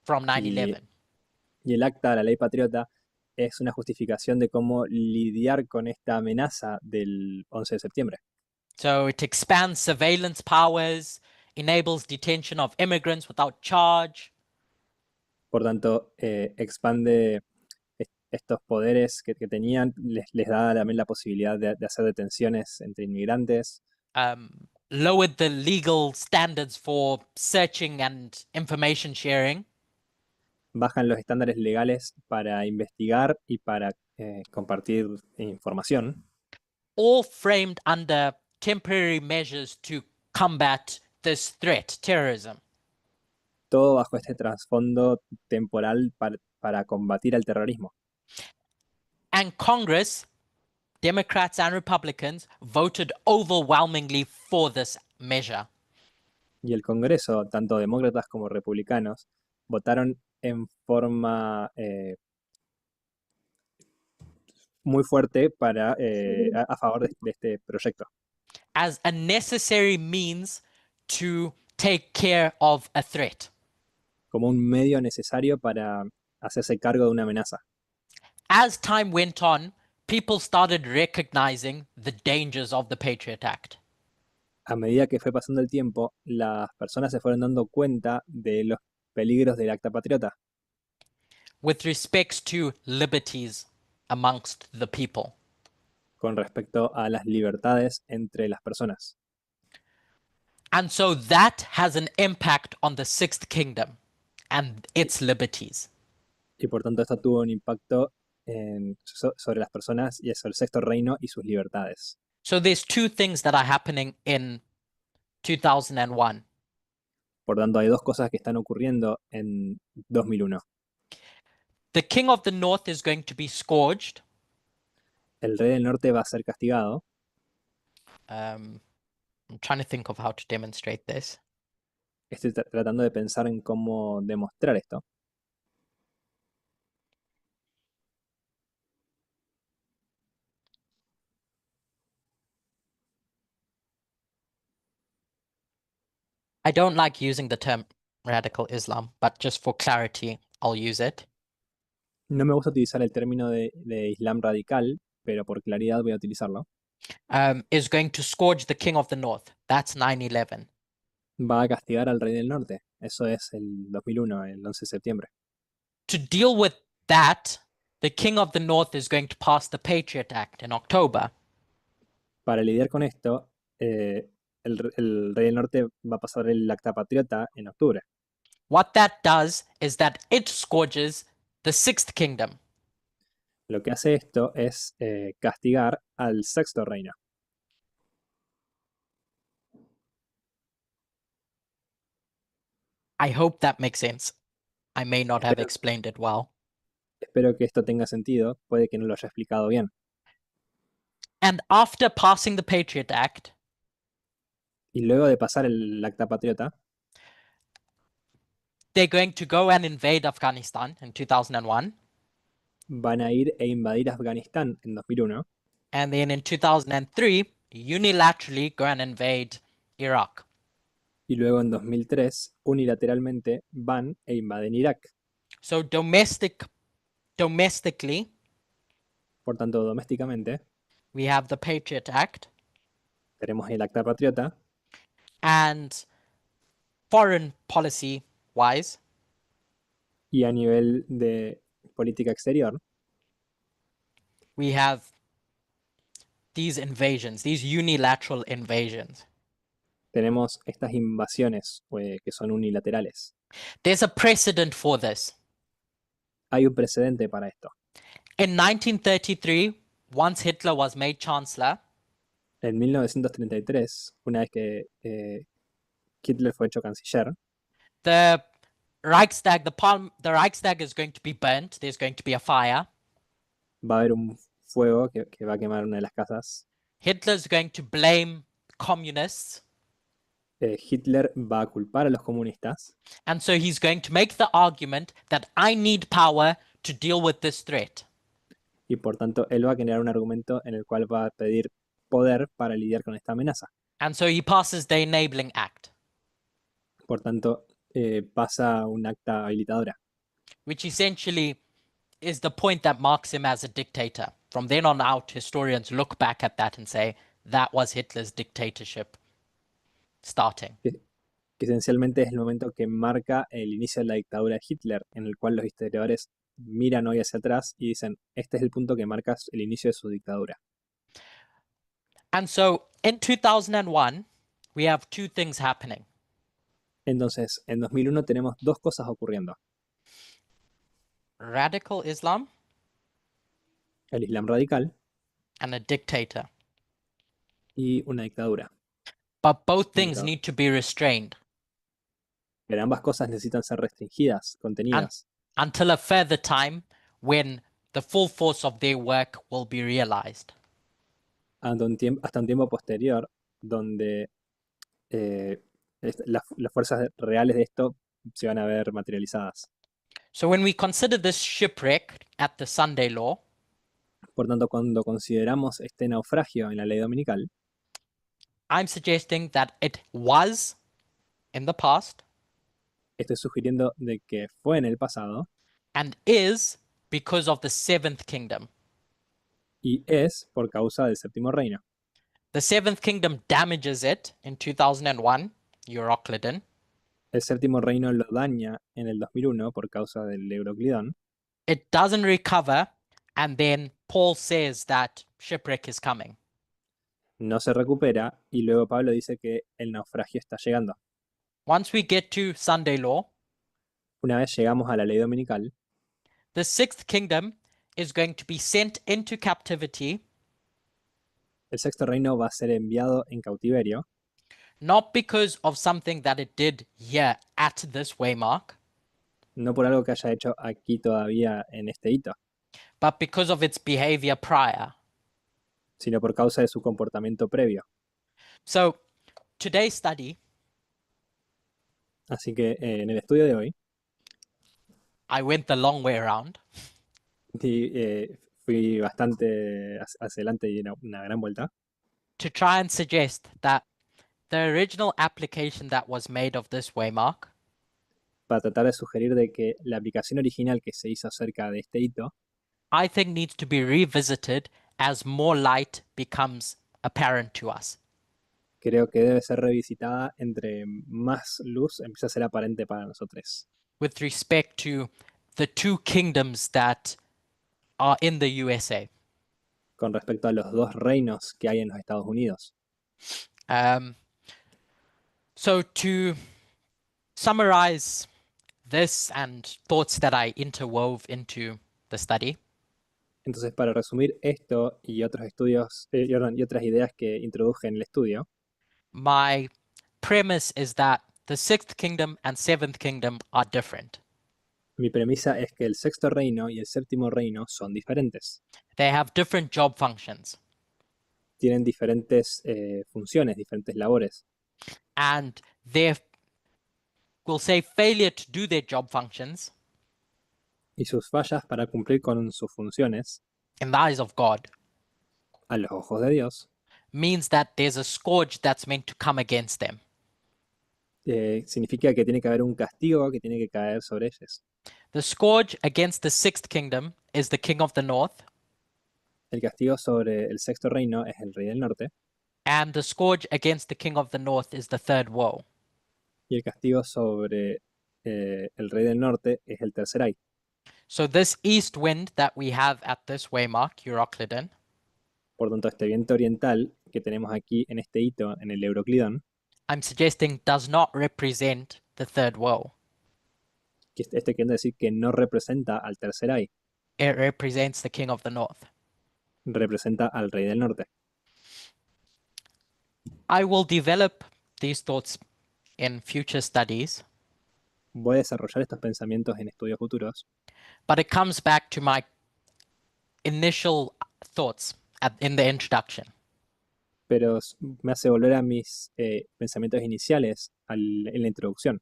from 9/11. y el Acta, la Ley Patriota, es una justificación de cómo lidiar con esta amenaza del 11 de septiembre. So it expands surveillance powers, enables detention of immigrants without charge. Por tanto, expande estos poderes que tenían, les da también la posibilidad de hacer detenciones entre inmigrantes, Lowered the legal standards for searching and information sharing. bajan los estándares legales para investigar y para compartir información, All framed under temporary measures to combat this threat, terrorism. todo bajo este trasfondo temporal para combatir al terrorismo. And Congress, Democrats and Republicans, voted overwhelmingly for this measure. Y el Congreso, tanto demócratas como republicanos, votaron en forma muy fuerte a favor de este proyecto, As a necessary means to take care of a threat. como un medio necesario para hacerse cargo de una amenaza. As time went on, people started recognizing the dangers of the Patriot Act. A medida que fue pasando el tiempo, las personas se fueron dando cuenta de los peligros del Acta Patriota With respects to liberties amongst the people. con respecto a las libertades entre las personas. And so that has an impact on the Sixth Kingdom and its liberties. Y por tanto esto tuvo un impacto sobre las personas y sobre el sexto reino y sus libertades. So there's two things that are happening in 2001. Por tanto, hay dos cosas que están ocurriendo en 2001. The king of the north is going to be scourged. El rey del norte va a ser castigado. I'm trying to think of how to demonstrate this. Estoy tratando de pensar en cómo demostrar esto. I don't like using the term radical Islam, but just for clarity, I'll use it. No me gusta utilizar el término de Islam radical, pero por claridad voy a utilizarlo. Is going to scourge the king of the north. That's 9/11. Va a castigar al rey del norte. Eso es el 2001, el 11 de septiembre. To deal with that, the king of the north is going to pass the Patriot Act in October. Para lidiar con esto, el rey del norte va a pasar el Acta Patriota en octubre. What that does is that it scourges the Sixth Kingdom. Lo que hace esto es castigar al sexto reino. I hope that makes sense. I may not have Espero- explained it well. Espero que esto tenga sentido. Puede que no lo haya explicado bien. And after passing the Patriot Act, Y luego de pasar el Acta Patriota, they're going to go and invade Afghanistan in 2001. van a ir e invadir Afganistán en 2001 And then in 2003, unilaterally go and invade Iraq. y luego en 2003 unilateralmente van e invaden Irak. So domestically, Por tanto, domésticamente we have the Patriot Act, tenemos el Acta Patriota and foreign policy wise, y a nivel de política exterior we have these invasions, these unilateral invasions. tenemos estas invasiones que son unilaterales. There's a precedent for this. Hay un precedente para esto. In 1933, once Hitler was made chancellor, En 1933, una vez que Hitler fue hecho canciller, the Reichstag, the Reichstag is going to be burnt. There's going to be a fire. va a haber un fuego que va a quemar una de las casas. Hitler's going to blame communists. Hitler va a culpar a los comunistas And so he's going to make the argument that I need power to deal with this threat. y por tanto él va a generar un argumento en el cual va a pedir poder para lidiar con esta amenaza. And so he passes the Enabling Act, Por tanto, pasa un acta habilitadora, which essentially is the point that marks him as a dictator. From then on out, historians look back at that and say that was Hitler's dictatorship starting. que esencialmente es el momento que marca el inicio de la dictadura de Hitler, en el cual los historiadores miran hoy hacia atrás y dicen, este es el punto que marca el inicio de su dictadura. And so in 2001, we have two things happening. Entonces, en 2001 tenemos dos cosas ocurriendo. Radical Islam El Islam radical and a dictator. y una dictadura. But both things Dictador. need to be restrained Pero ambas cosas necesitan ser restringidas, contenidas, until a further time when the full force of their work will be realized. hasta un tiempo posterior, donde las fuerzas reales de esto se van a ver materializadas. So when we consider this shipwreck at the Sunday law, Por tanto, cuando consideramos este naufragio en la ley dominical, I'm suggesting that it was in the past estoy sugiriendo de que fue en el pasado and is because of the seventh kingdom. y es por causa del séptimo reino. The seventh kingdom damages it in 2001, Euroclidon, El séptimo reino lo daña en el 2001 por causa del Euroclidón. it doesn't recover, and then Paul says that shipwreck is coming. No se recupera y luego Pablo dice que el naufragio está llegando. Once we get to Sunday law, Una vez llegamos a la ley dominical, the sixth kingdom is going to be sent into captivity, el sexto reino va a ser enviado en cautiverio, not because of something that it did here at this waymark, no por algo que haya hecho aquí todavía en este hito, but because of its behavior prior. sino por causa de su comportamiento previo. So today's study, Así que en el estudio de hoy I went the long way around. fui bastante hacia adelante y una gran vuelta To try and suggest that the original application that was made of this waymark para tratar de sugerir de que la aplicación original que se hizo acerca de este hito, I think needs to be revisited as more light becomes apparent to us. creo que debe ser revisitada entre más luz empieza a ser aparente para nosotros. With respect to the two kingdoms that are in the USA. Con respecto a los dos reinos que hay en los Estados Unidos. So to summarize this and thoughts that I interwove into the study, Entonces, para resumir esto y otros estudios y otras ideas que introduje en el estudio, my premise is that the sixth kingdom and seventh kingdom are different. mi premisa es que el sexto reino y el séptimo reino son diferentes. They have different job functions. tienen diferentes funciones, diferentes labores. And their, we'll say, failure to do their job functions Y sus fallas para cumplir con sus funciones, in the eyes of God, a los ojos de Dios, means that there's a scourge that's meant to come against them. significa que tiene que haber un castigo que tiene que caer sobre ellos. The scourge against the sixth kingdom is the king of the north, El castigo sobre el sexto reino es el rey del norte, and the scourge against the king of the north is the third woe. y el castigo sobre el rey del norte es el tercer ay. So this east wind that we have at this waymark, Euroclydon, Por tanto, este viento oriental que tenemos aquí en este hito, en el Euroclidón, I'm suggesting does not represent the third woe. que este quiere decir que no representa al tercer ay, It represents the king of the north. representa al rey del norte. I will develop these thoughts in future studies, Voy a desarrollar estos pensamientos en estudios futuros, but it comes back to my initial thoughts in the introduction. pero me hace volver a mis pensamientos iniciales en la introducción,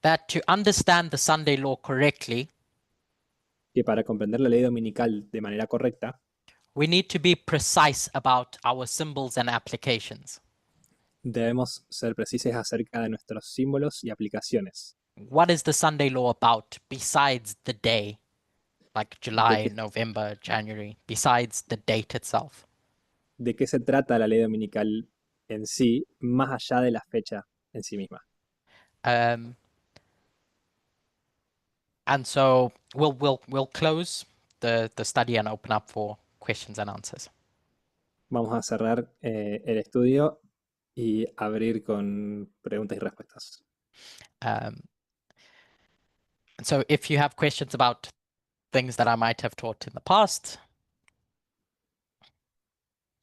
That to understand the Sunday law correctly, que para comprender la ley dominical de manera correcta, we need to be precise about our symbols and applications. debemos ser precisos acerca de nuestros símbolos y aplicaciones. What is the Sunday law about besides the day, like July, qué- November, January, besides the date itself? ¿De qué se trata la ley dominical en sí, más allá de la fecha en sí misma? And so we'll close the study and open up for questions and answers. Vamos a cerrar el estudio y abrir con preguntas y respuestas. And so if you have questions about things that I might have taught in the past,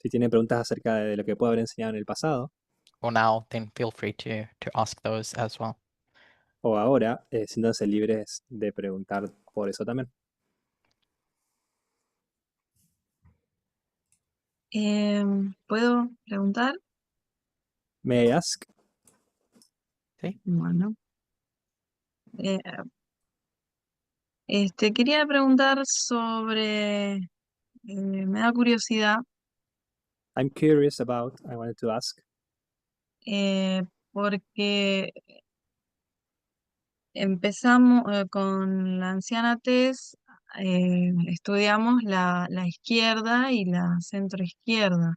Si tienen preguntas acerca de lo que puedo haber enseñado en el pasado or now, then feel free to ask those as well. o ahora, siéntanse libres de preguntar por eso también. ¿Puedo preguntar? May I ask? Bueno. Quería preguntar sobre, me da curiosidad, I'm curious about, I wanted to ask, porque empezamos con la anciana Tess, estudiamos la izquierda y la centroizquierda.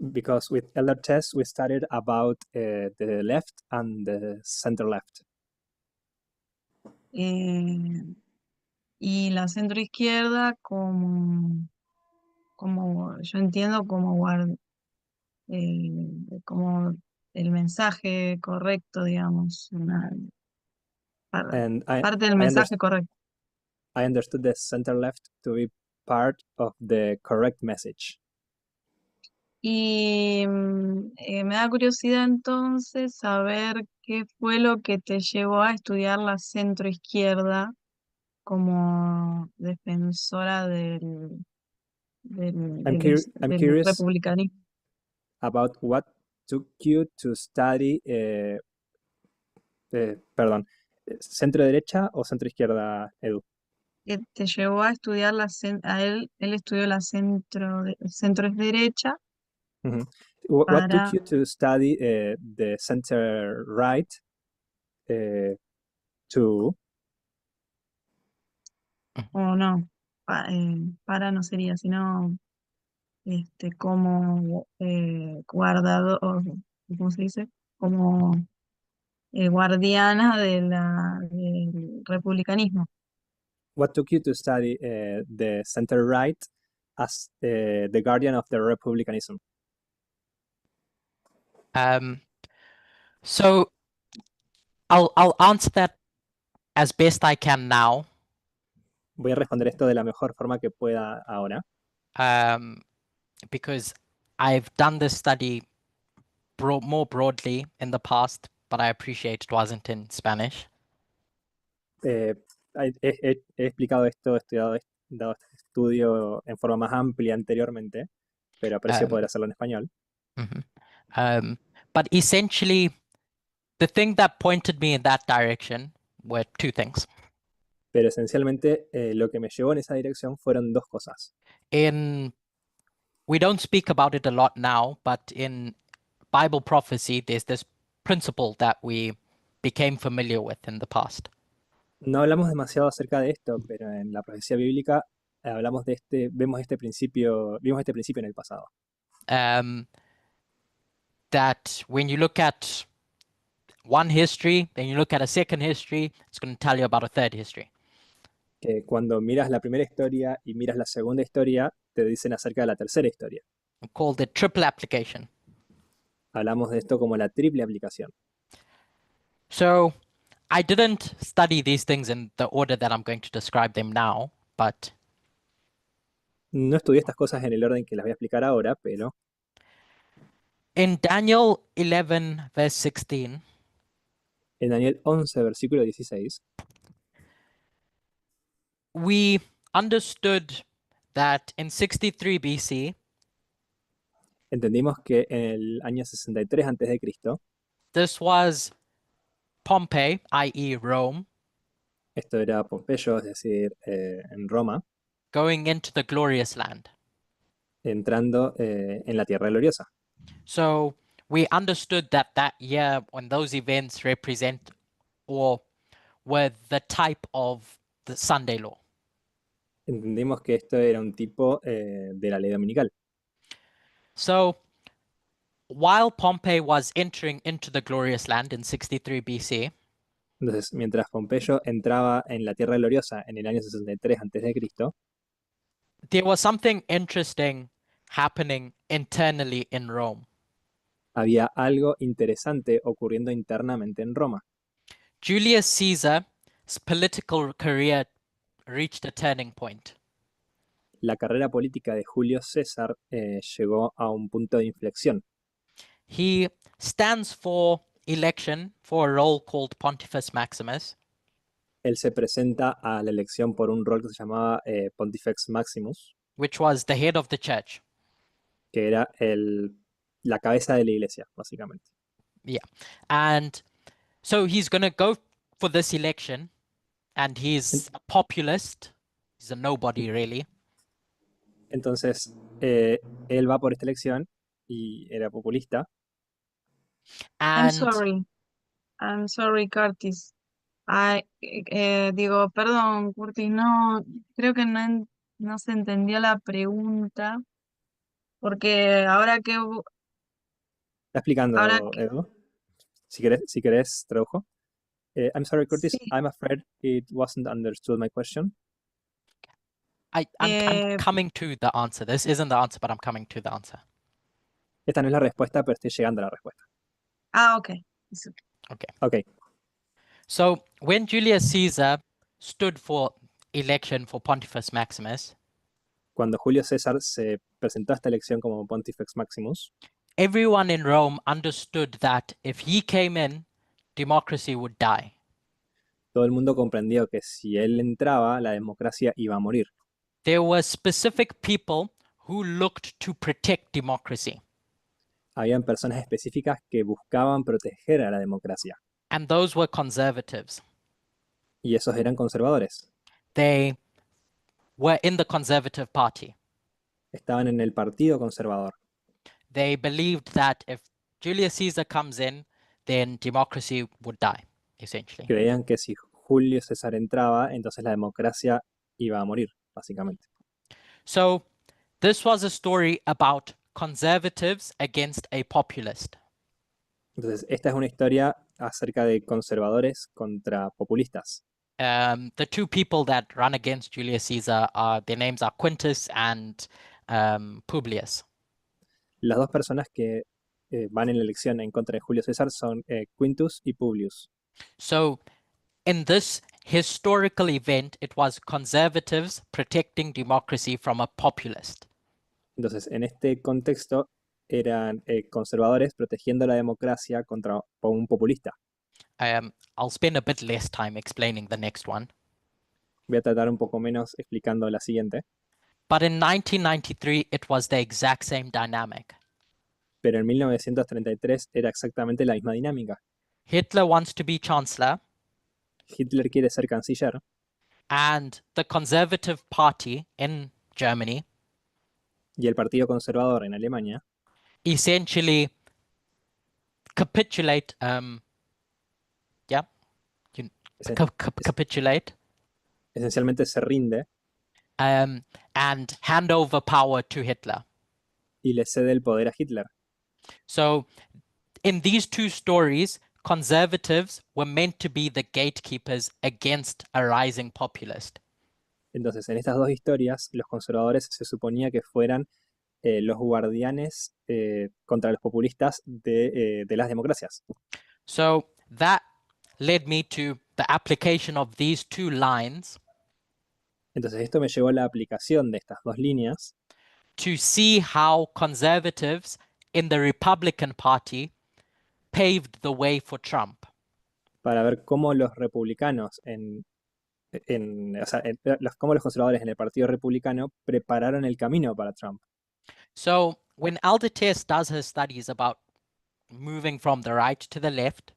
because with Elder Tess we studied about the left and the center left. Y la centroizquierda como yo entiendo como el mensaje correcto, digamos, And parte del I mensaje correcto. I understood the center left to be part of the correct message. Y me da curiosidad entonces saber qué fue lo que te llevó a estudiar la centroizquierda como defensora del I'm curious republicanismo. about what took you to study, perdón, centro derecha o centro izquierda, Edu. Que te llevó a estudiar él estudió la centro es derecha. Mhm. What took Para- you to study the center right to o no, para no sería, sino como guardador, ¿cómo se dice? Como guardiana del republicanismo. what took you to study the center right as the guardian of the republicanism? So I'll answer that as best I can now, Voy a responder esto de la mejor forma que pueda ahora, because I've done this study more broadly in the past, but I appreciate it wasn't in Spanish. he explicado esto, he dado este estudio en forma más amplia anteriormente, pero aprecio Um, poder hacerlo en español. But essentially, the thing that pointed me in that direction were two things. Pero esencialmente lo que me llevó en esa dirección fueron dos cosas. We don't speak about it a lot now, but in Bible prophecy, there's this principle that we became familiar with in the past. No hablamos demasiado acerca de esto, pero en la profecía bíblica hablamos de vimos este principio en el pasado. That when you look at one history, then you look at a second history, it's going to tell you about a third history. Que cuando miras la primera historia y miras la segunda historia, te dicen acerca de la tercera historia. We call it triple application. Hablamos de esto como la triple aplicación. So I didn't study these things in the order that I'm going to describe them now, but No estudié estas cosas en el orden que las voy a explicar ahora, pero in Daniel 11, verse 16, en Daniel 11, versículo 16, we understood that in 63 BC, entendimos que en el año 63 a.C., this was Pompey, i.e. Rome, esto era Pompeyo, es decir, en Roma, going into the glorious land. entrando en la Tierra Gloriosa. So we understood that that year when those events represent or were the type of the Sunday law. Entendimos que esto era un tipo de la ley dominical. So while Pompey was entering into the glorious land in 63 BC, Entonces, mientras Pompeyo entraba en la Tierra Gloriosa en el año 63 a.C., there was something interesting happening internally in Rome. había algo interesante ocurriendo internamente en Roma. Julius Caesar's political career reached a turning point. La carrera política de Julio César llegó a un punto de inflexión. He stands for election for a role called Pontifex Maximus. Él se presenta a la elección por un rol que se llamaba Pontifex Maximus, which was the head of the church. que era la cabeza de la iglesia, básicamente. And so he's going to go for this election, and he's a populist. He's a nobody, really. Entonces, él va por esta elección y era populista. And I'm sorry, Curtis. Digo, perdón, Curtis, no, creo que no se entendió la pregunta, porque Está explicando, ahora Edu. Si querés, tradujo. I'm sorry, Curtis. sí, I'm afraid it wasn't understood my question. I'm coming to the answer. This isn't the answer, but I'm coming to the answer. Esta no es la respuesta, pero estoy llegando a la respuesta. okay. Ok. So when Julius Caesar stood for election for Pontifex Maximus, Cuando Julio César se presentó a esta elección como Pontifex Maximus, everyone in Rome understood that if he came in, democracy would die. todo el mundo comprendió que si él entraba, la democracia iba a morir. There were specific people who looked to protect democracy, Habían personas específicas que buscaban proteger a la democracia, and those were conservatives. y esos eran conservadores. They were in the Conservative Party. Estaban en el Partido Conservador. They believed that if Julius Caesar comes in, then democracy would die, essentially. Creían que si Julio César entraba, entonces la democracia iba a morir, básicamente. So this was a story about conservatives against a populist. Entonces, esta es una historia acerca de conservadores contra populistas. The two people that run against Julius Caesar their names are Quintus and Publius. Las dos personas que van en la elección en contra de Julio César son Quintus y Publius. So in this historical event, it was conservatives protecting democracy from a populist. Entonces, en este contexto, eran conservadores protegiendo la democracia contra un populista. I'll spend a bit less time explaining the next one. Voy a tratar un poco menos explicando la siguiente. But in 1993, it was the exact same dynamic. Pero en 1933 era exactamente la misma dinámica. Hitler wants to be chancellor, Hitler quiere ser canciller and the Conservative Party in Germany y el Partido Conservador en Alemania essentially capitulate. Yeah, you, esen- capitulate esencialmente se rinde and hand over power to Hitler. y le cede el poder a Hitler. So, in these two stories, conservatives were meant to be the gatekeepers against a rising populist. Entonces, en estas dos historias, los conservadores se suponía que fueran los guardianes contra los populistas de las democracias. So that led me to the application of these two lines Entonces, esto me llevó a la aplicación de estas dos líneas to see how conservatives in the Republican Party paved the way for Trump. para ver cómo los republicanos cómo los conservadores en el Partido Republicano prepararon el camino para Trump. So when Alder Tess does her studies about moving from the right to the left,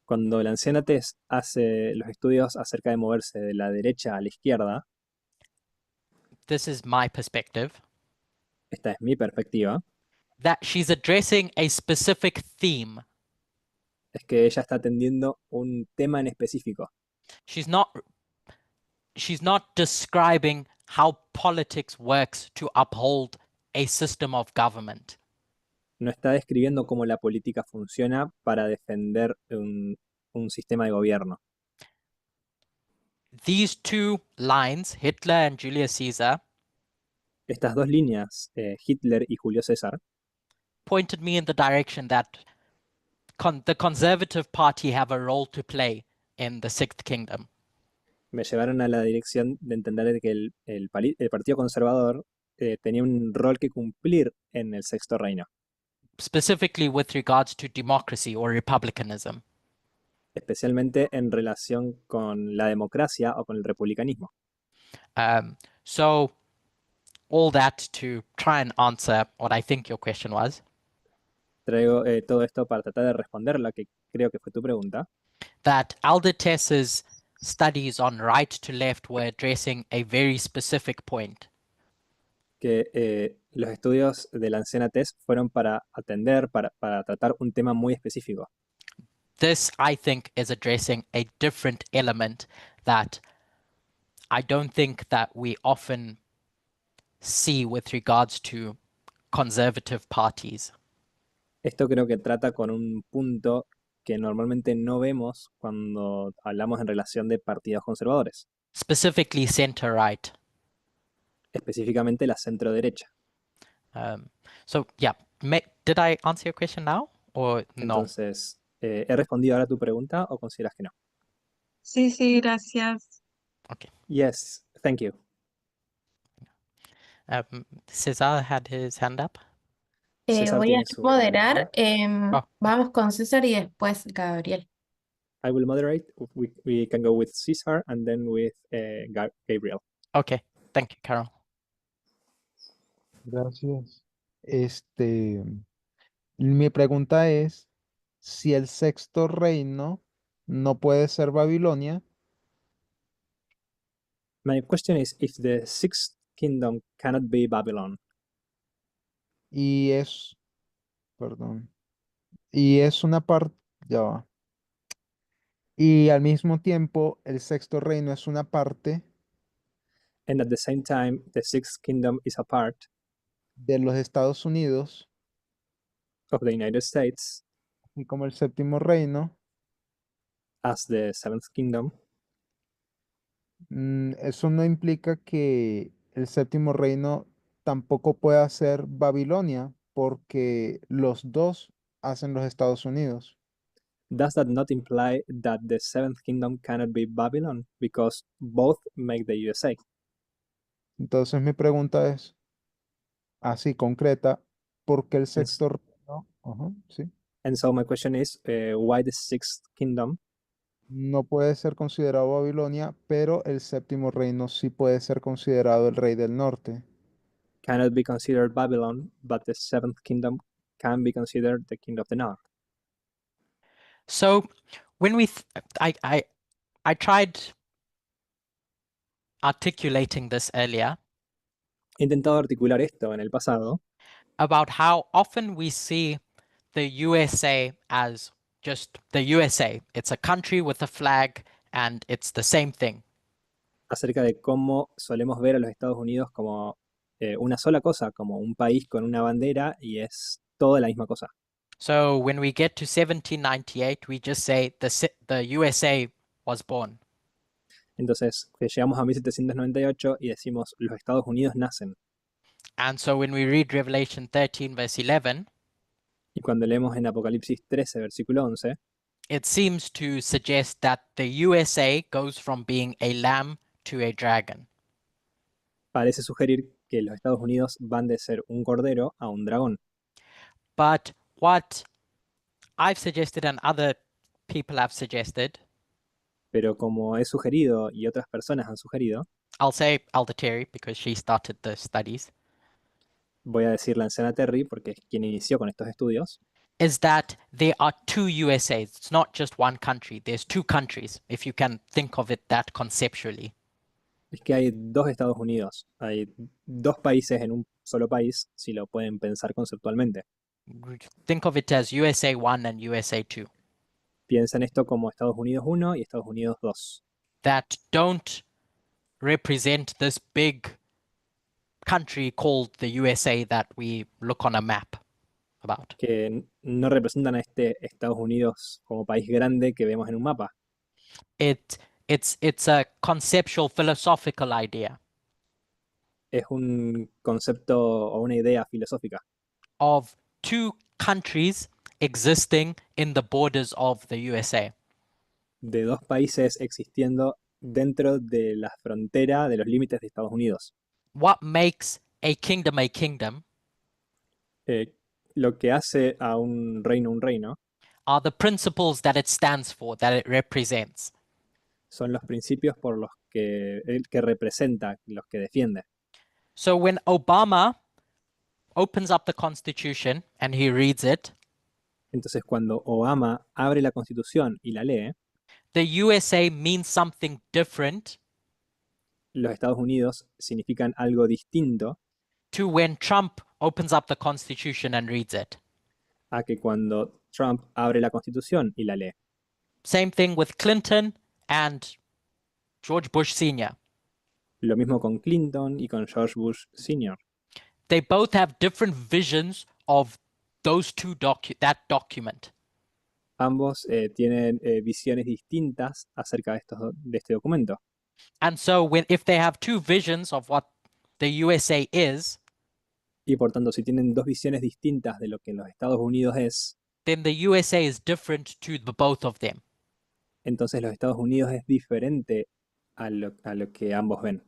Cuando la anciana Tess hace los estudios acerca de moverse de la derecha a la izquierda, this is my perspective, esta es mi perspectiva, that she's addressing a specific theme. es que ella está atendiendo un tema en específico. She's not describing how politics works to uphold a system of government. No está describiendo cómo la política funciona para defender un sistema de gobierno. These two lines, Hitler and Julius Caesar, Estas dos líneas, Hitler y Julio César, pointed me in the direction that the Conservative Party have a role to play in the Sixth Kingdom. me llevaron a la dirección de entender que el Partido Conservador tenía un rol que cumplir en el Sexto Reino, Specifically with regards to democracy or republicanism. especialmente en relación con la democracia o con el republicanismo. So all that to try and answer what I think your question was. Traigo todo esto para tratar de responder la que creo que fue tu pregunta, That Alder Tess's studies on right to left were addressing a very specific point. que los estudios de la anciana Tess fueron para atender, para tratar un tema muy específico. This, I think, is addressing a different element that I don't think that we often see with regards to conservative parties. Esto creo que trata con un punto que normalmente no vemos cuando hablamos en relación de partidos conservadores, Specifically center-right. específicamente la centro-derecha. So yeah, did I answer your question now or no? Entonces, ¿he respondido ahora a tu pregunta o consideras que no? Sí, sí, gracias. Yes, thank you. Cesar had his hand up. César Voy a tiene su moderar. mano. Oh. Vamos con César y después Gabriel. I will moderate. We can go with Cesar and then with Gabriel. Okay, thank you, Carol. Gracias. Mi pregunta es, si el sexto reino no puede ser Babilonia, My question is if the sixth kingdom cannot be Babylon y es, perdón, y es una parte, ya va. Y al mismo tiempo, el sexto reino es una parte and at the same time the sixth kingdom is a part de los Estados Unidos, of the United States y como el séptimo reino, as the seventh kingdom, eso no implica que el séptimo reino tampoco pueda ser Babilonia, porque los dos hacen los Estados Unidos. does that not imply that the seventh kingdom cannot be Babylon because both make the USA? Entonces mi pregunta es, así concreta, ¿por qué el Yes. sexto reino? Ajá, sí. And so my question is, why the sixth kingdom no puede ser considerado Babilonia, pero el séptimo reino sí puede ser considerado el rey del norte. Cannot be considered Babylon, but the seventh kingdom can be considered the king of the north. So when I tried articulating this earlier He intentado articular esto en el pasado, about how often we see the USA as just the USA. It's a country with a flag and it's the same thing. acerca de cómo solemos ver a los Estados Unidos como una sola cosa, como un país con una bandera y es toda la misma cosa. So when we get to 1798, we just say the USA was born. Entonces, llegamos a 1798 y decimos, los Estados Unidos nacen. And so when we read Revelation 13, verse 11, Y cuando leemos en Apocalipsis 13, versículo 11, it seems to suggest that the USA goes from being a lamb to a dragon. parece sugerir que los Estados Unidos van de ser un cordero a un dragón. But what I've suggested and other people have suggested, Pero como he sugerido y otras personas han sugerido, I'll say Elder Terry because she started the studies, voy a decir la anciana Terry porque es quien inició con estos estudios, is that there are two USAs. It's not just one country. There's two countries, if you can think of it that conceptually. es que hay dos Estados Unidos, hay dos países en un solo país, si lo pueden pensar conceptualmente. Think of it as USA 1 and USA 2 Piensen esto como Estados Unidos 1 y Estados Unidos 2, that don't represent this big country called the USA that we look on a map about. que no representan a este Estados Unidos como país grande que vemos en un mapa. It's a conceptual philosophical idea Es un concepto o una idea filosófica of two countries existing in the borders of the USA. de dos países existiendo dentro de la frontera de los límites de Estados Unidos. What makes a kingdom Lo que hace a un reino are the principles that it stands for, that it represents. son los principios por los que representa, los que defiende. So when Obama opens up the Constitution and he reads it, Entonces, cuando Obama abre la Constitución y la lee, the USA means something different los Estados Unidos significan algo distinto to when Trump opens up the Constitution and reads it. a que cuando Trump abre la Constitución y la lee. Same thing with Clinton and George Bush Sr. Lo mismo con Clinton y con George Bush Sr. They both have different visions of those that document. Ambos tienen visiones distintas acerca de este documento. And so if they have two visions of what the USA is, Y por tanto, si tienen dos visiones distintas de lo que los Estados Unidos es, then the USA is different to the both of them. entonces los Estados Unidos es diferente a lo que ambos ven.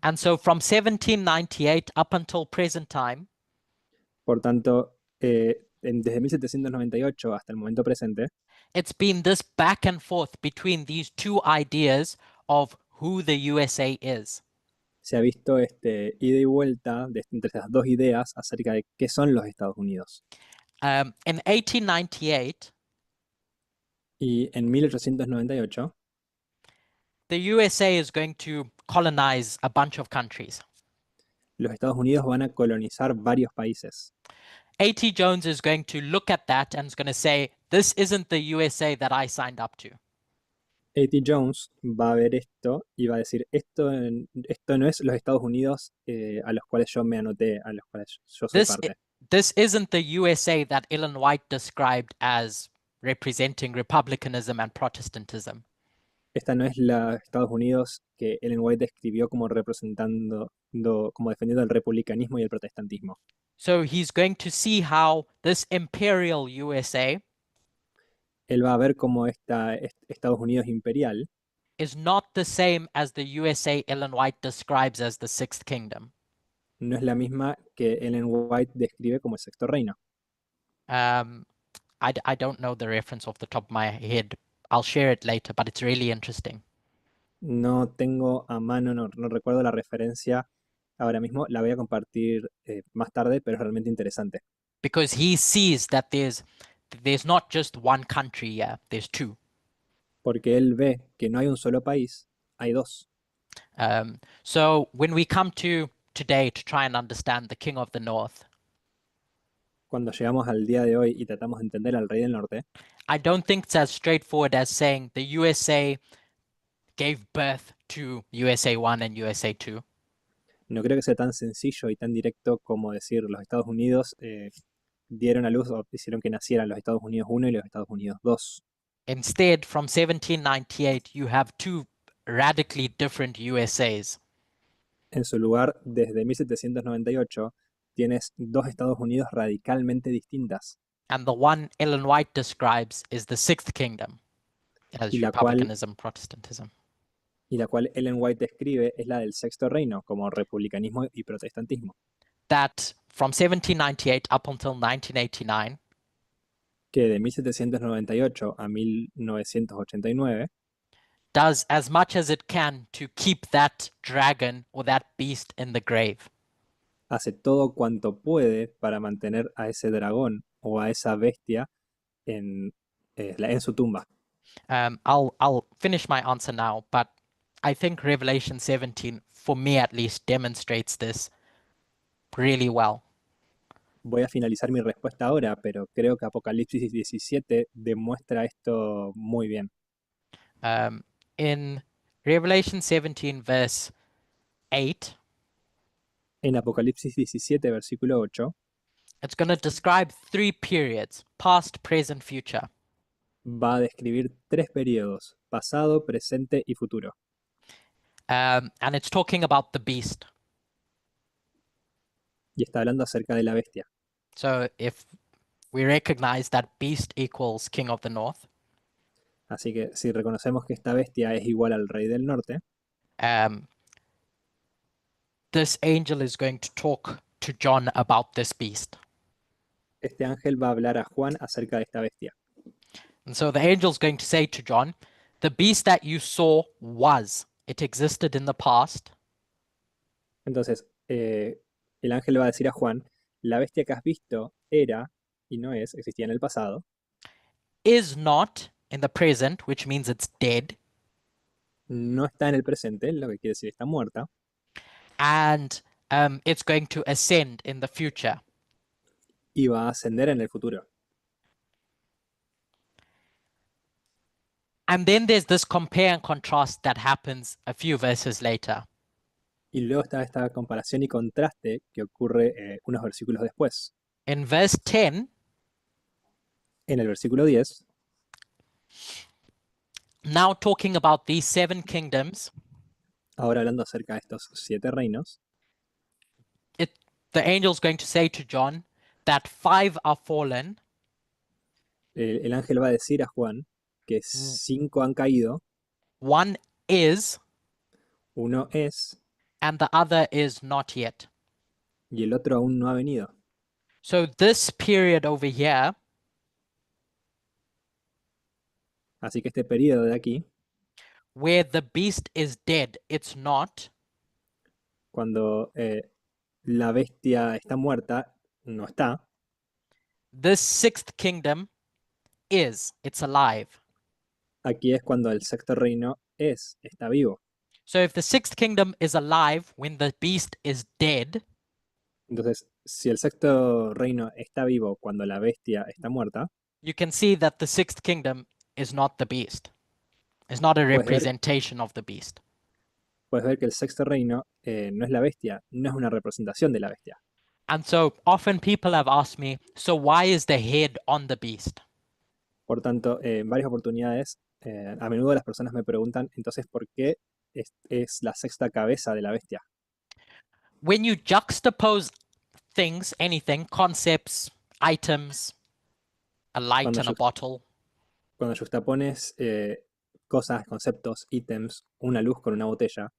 And so from 1798 up until present time, Por tanto, desde 1798 hasta el momento presente, it's been this back and forth between these two ideas of who the USA is. se ha visto ida y vuelta entre estas dos ideas acerca de qué son los Estados Unidos. In 1898, Y en 1898, the USA is going to colonize a bunch of countries. los Estados Unidos van a colonizar varios países. A.T. Jones is going to look at that and is going to say, this isn't the USA that I signed up to. A.T. Jones va a ver esto y va a decir, esto no es los Estados Unidos a los cuales yo me anoté, a los cuales yo soy parte. This isn't the USA that Ellen White described as representing republicanism and Protestantism. Esta no es la Estados Unidos que Ellen White describió como como defendiendo el republicanismo y el protestantismo. So he's going to see how this imperial USA Él va a ver cómo Estados Unidos imperial is not the same as the USA Ellen White describes as the Sixth Kingdom. no es la misma que Ellen White describe como el sexto reino. I don't know the reference off the top of my head, I'll share it later, but it's really interesting. No tengo a mano, no recuerdo la referencia ahora mismo. La voy a compartir más tarde, pero es realmente interesante. Because he sees that there's not just one country here, there's two. Porque él ve que no hay un solo país, hay dos. So when we come to today to try and understand the King of the North, Cuando llegamos al día de hoy y tratamos de entender al rey del norte, I don't think it's as straightforward as saying the USA gave birth to USA 1 and USA 2. no creo que sea tan sencillo y tan directo como decir los Estados Unidos dieron a luz o hicieron que nacieran los Estados Unidos 1 y los Estados Unidos 2. Instead, from 1798, you have two radically different USAs. En su lugar, desde 1798, tienes dos Estados Unidos radicalmente distintas. And the one Ellen White describes is the Sixth Kingdom as Y la cual- republicanism, Protestantism. Y la cual Ellen White describe es la del Sexto Reino, como republicanismo y protestantismo, That from 1798 up until 1989, que de 1798 a 1989 does as much as it can to keep that dragon or that beast in the grave. hace todo cuanto puede para mantener a ese dragón o a esa bestia en su tumba. I'll finish my answer now, but I think Revelation 17, for me at least, demonstrates this really well. Voy a finalizar mi respuesta ahora, pero creo que Apocalipsis 17 demuestra esto muy bien. In Revelation 17, verse 8, En Apocalipsis 17, versículo 8, it's going to describe three periods: past, present, future. va a describir tres periodos, pasado, presente y futuro. And it's talking about the beast. Y está hablando acerca de la bestia. So if we recognize that beast equals King of the North, Así que si reconocemos que esta bestia es igual al rey del norte, this angel is going to talk to John about this beast. este ángel va a hablar a Juan acerca de esta bestia. And so the angel's going to say to John, the beast that you saw was, it existed in the past, Entonces, el ángel le va a decir a Juan, la bestia que has visto era y no es, existía en el pasado, is not in the present, which means it's dead, no está en el presente, lo que quiere decir está muerta, and it's going to ascend in the future. y va a ascender en el futuro. And then there's this compare and contrast that happens a few verses later. Y luego está esta comparación y contraste que ocurre unos versículos después. In verse 10, En el versículo 10, now talking about these 7 kingdoms, ahora hablando acerca de estos 7 reinos, the angel's going to say to John that 5 are fallen, el ángel va a decir a Juan que 5 han caído, 1 is, uno es and the other is not yet. y el otro aún no ha venido. So this period over here Así que este periodo de aquí, where the beast is dead, it's not, cuando la bestia está muerta, no está. this 6th kingdom is, it's alive. Aquí es cuando el sexto reino está vivo. So if the 6th kingdom is alive when the beast is dead, Entonces, si el sexto reino está vivo cuando la bestia está muerta, you can see that the 6th kingdom is not the beast. It's not a ver- representation of the beast. puedes ver que el sexto reino no es la bestia, no es una representación de la bestia. And so often people have asked me, so why is the head on the beast? Por tanto, en varias oportunidades, a menudo las personas me preguntan, entonces, ¿por qué es la sexta cabeza de la bestia? When you juxtapose things, anything, concepts, items, a light Cuando and a yo- bottle, Cuando juxtapones cosas, conceptos, ítems, una luz con una botella,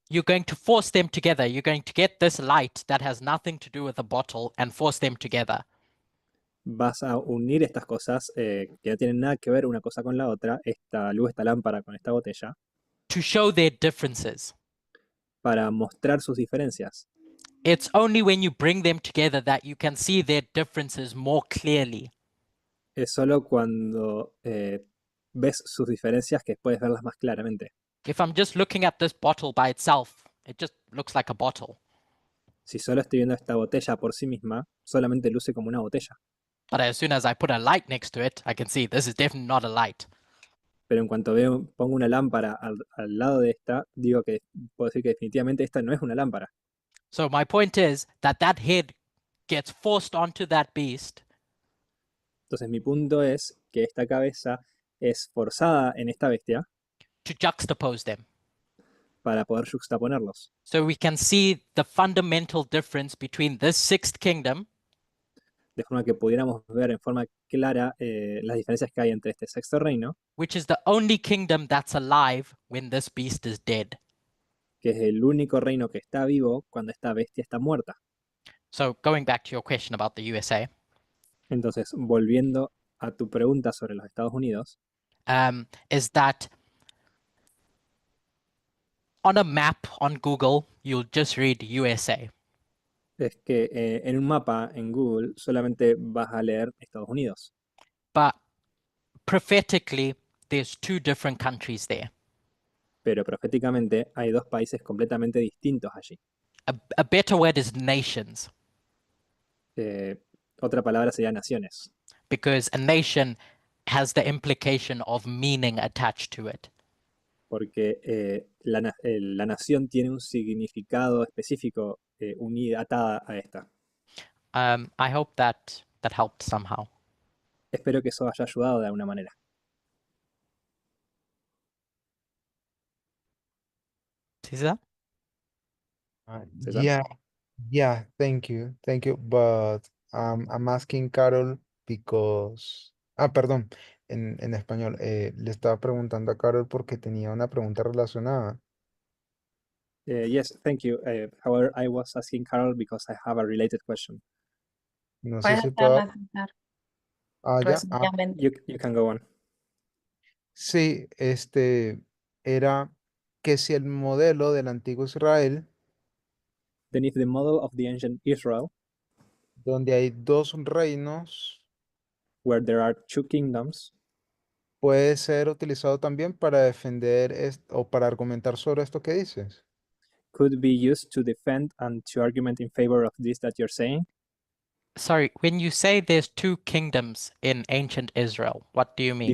you're going to force them together. You're going to get this light that has nothing to do with a bottle and force them together. vas a unir estas cosas que no tienen nada que ver una cosa con la otra, esta luz, esta lámpara con esta botella, to show their differences. para mostrar sus diferencias. It's only when you bring them together that you can see their differences more clearly. Es solo cuando ves sus diferencias que puedes verlas más claramente. If I'm just looking at this bottle by itself, it just looks like a bottle. Si solo estoy viendo esta botella por sí misma, solamente luce como una botella. But as soon as I put a light next to it, I can see this is definitely not a light. Pero en cuanto pongo una lámpara al lado de esta, puedo decir que definitivamente esta no es una lámpara. So my point is that that head gets forced onto that beast Entonces mi punto es que esta cabeza es forzada en esta bestia to juxtapose them. para poder juxtaponerlos. So we can see the fundamental difference between this sixth kingdom De forma que pudiéramos ver en forma clara las diferencias que hay entre este sexto reino, which is the only kingdom that's alive when this beast is dead. que es el único reino que está vivo cuando esta bestia está muerta. So going back to your question about the USA, Entonces, volviendo a tu pregunta sobre los Estados Unidos, is that on a map on Google, you'll just read USA. es que en un mapa en Google solamente vas a leer Estados Unidos, But prophetically, there's two different countries there. pero proféticamente hay dos países completamente distintos allí. A better word is nations, Otra palabra sería naciones, because a nation has the implication of meaning attached to it. porque la nación tiene un significado específico atada a esta. I hope that helped somehow. Espero que eso haya ayudado de alguna manera. Cesar? César. Yeah, thank you. But I'm asking Carol because, perdón, en español, le estaba preguntando a Carol porque tenía una pregunta relacionada. Yes, thank you. However, I was asking Carol because I have a related question. No sé Puedes si puedo. hacerla, César, Ya. resumidamente. You can go on. Sí, era que si el modelo del antiguo Israel, Then if the model of the ancient Israel, donde hay dos reinos, where there are two kingdoms, puede ser utilizado también para defender o para argumentar sobre esto que dices. could be used to defend and to argument in favor of this that you're saying. Sorry, when you say there's two kingdoms in ancient Israel, what do you mean?